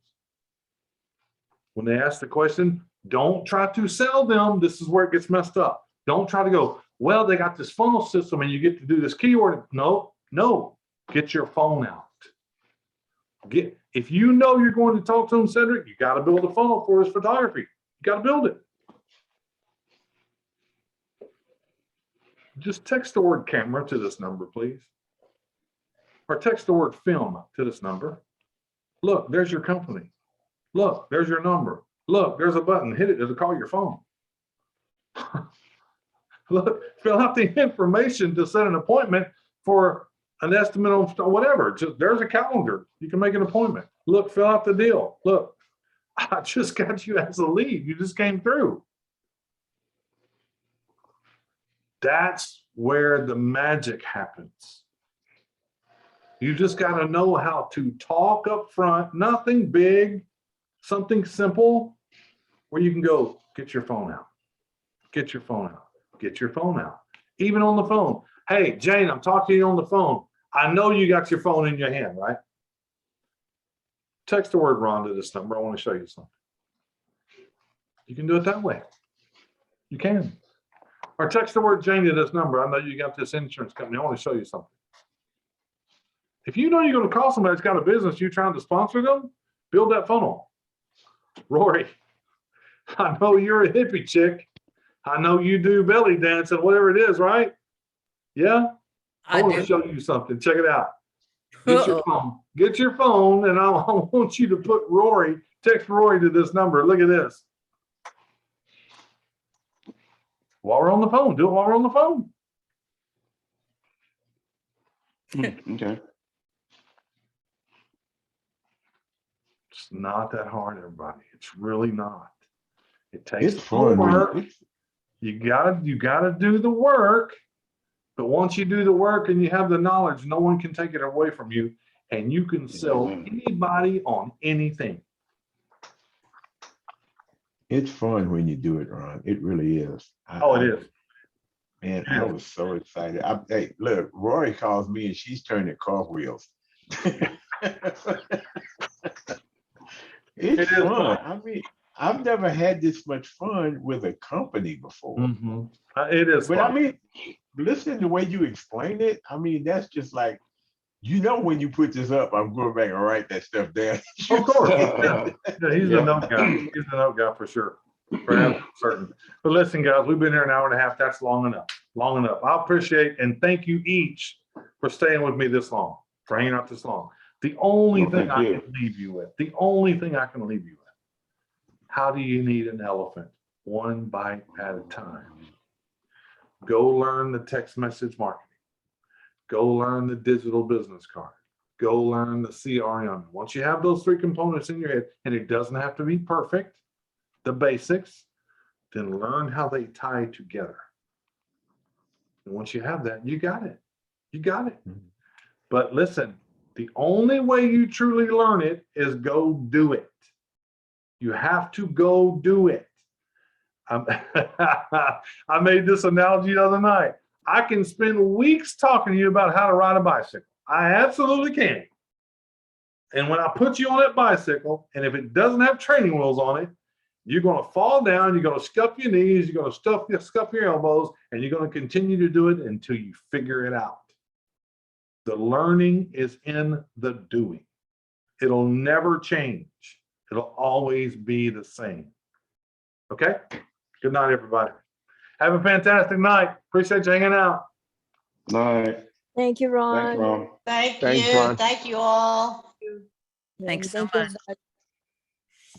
When they ask the question, don't try to sell them. This is where it gets messed up. Don't try to go, well, they got this funnel system and you get to do this keyword. No. Get your phone out. If you know you're going to talk to him, Cedric, you got to build a funnel for his photography. You got to build it. Just text the word camera to this number, please. Or text the word film to this number. Look, there's your company. Look, there's your number. Look, there's a button. Hit it to call your phone. Look, fill out the information to set an appointment for an estimate on whatever. There's a calendar. You can make an appointment. Look, fill out the deal. Look, I just got you as a lead. You just came through. That's where the magic happens. You just got to know how to talk up front, nothing big, something simple where you can go, get your phone out, get your phone out, get your phone out. Even on the phone. Hey, Jane, I'm talking to you on the phone. I know you got your phone in your hand, right? Text the word Ron to this number. I want to show you something. You can do it that way. You can. Or text the word Jane to this number. I know you got this insurance company. I want to show you something. If you know you're going to call somebody that's got a business, you're trying to sponsor them, build that funnel. Rory, I know you're a hippie chick. I know you do belly dance and whatever it is, right? Yeah? I want to show you something. Check it out. Get your phone. Get your phone, and I want you to put Rory, text Rory to this number. Look at this. While we're on the phone, do it while we're on the phone. Okay. It's not that hard, everybody. It's really not. It takes It's fun. work. You gotta do the work. But once you do the work and you have the knowledge, no one can take it away from you, and you can sell anybody on anything. It's fun when you do it, Ron. It really is. It is. Man, I was so excited. Hey, look, Rory calls me and she's turning cartwheels. It's fun. I mean, I've never had this much fun with a company before. Mm-hmm. It is But fun. I mean, listen to the way you explain it. I mean, that's just like you know, when you put this up, I'm going back and write that stuff down. Of course. Yeah, he's Yeah. the note guy. He's the note guy for sure. For absolute certain. But listen, guys, we've been here an hour and a half. That's long enough. Long enough. I appreciate and thank you each for staying with me this long, for hanging out this long. The only Well, thing thank I you. can leave you with, the only thing I can leave you with, how do you need an elephant? One bite at a time. Go learn the text message marketing. Go learn the digital business card. Go learn the CRM. Once you have those three components in your head, and it doesn't have to be perfect, the basics, then learn how they tie together. And once you have that, you got it. You got it. But listen, the only way you truly learn it is go do it. You have to go do it. I made this analogy the other night. I can spend weeks talking to you about how to ride a bicycle. I absolutely can. And when I put you on that bicycle, and if it doesn't have training wheels on it, you're going to fall down, you're going to scuff your knees, you're going to scuff your elbows, and you're going to continue to do it until you figure it out. The learning is in the doing. It'll never change. It'll always be the same. Okay? Good night, everybody. Have a fantastic night. Appreciate you hanging out. Night. Thank you, Ron. Thanks, Ron. Thank Thanks, you. Ron. Thank you all. Thanks so Thank you, much. everybody.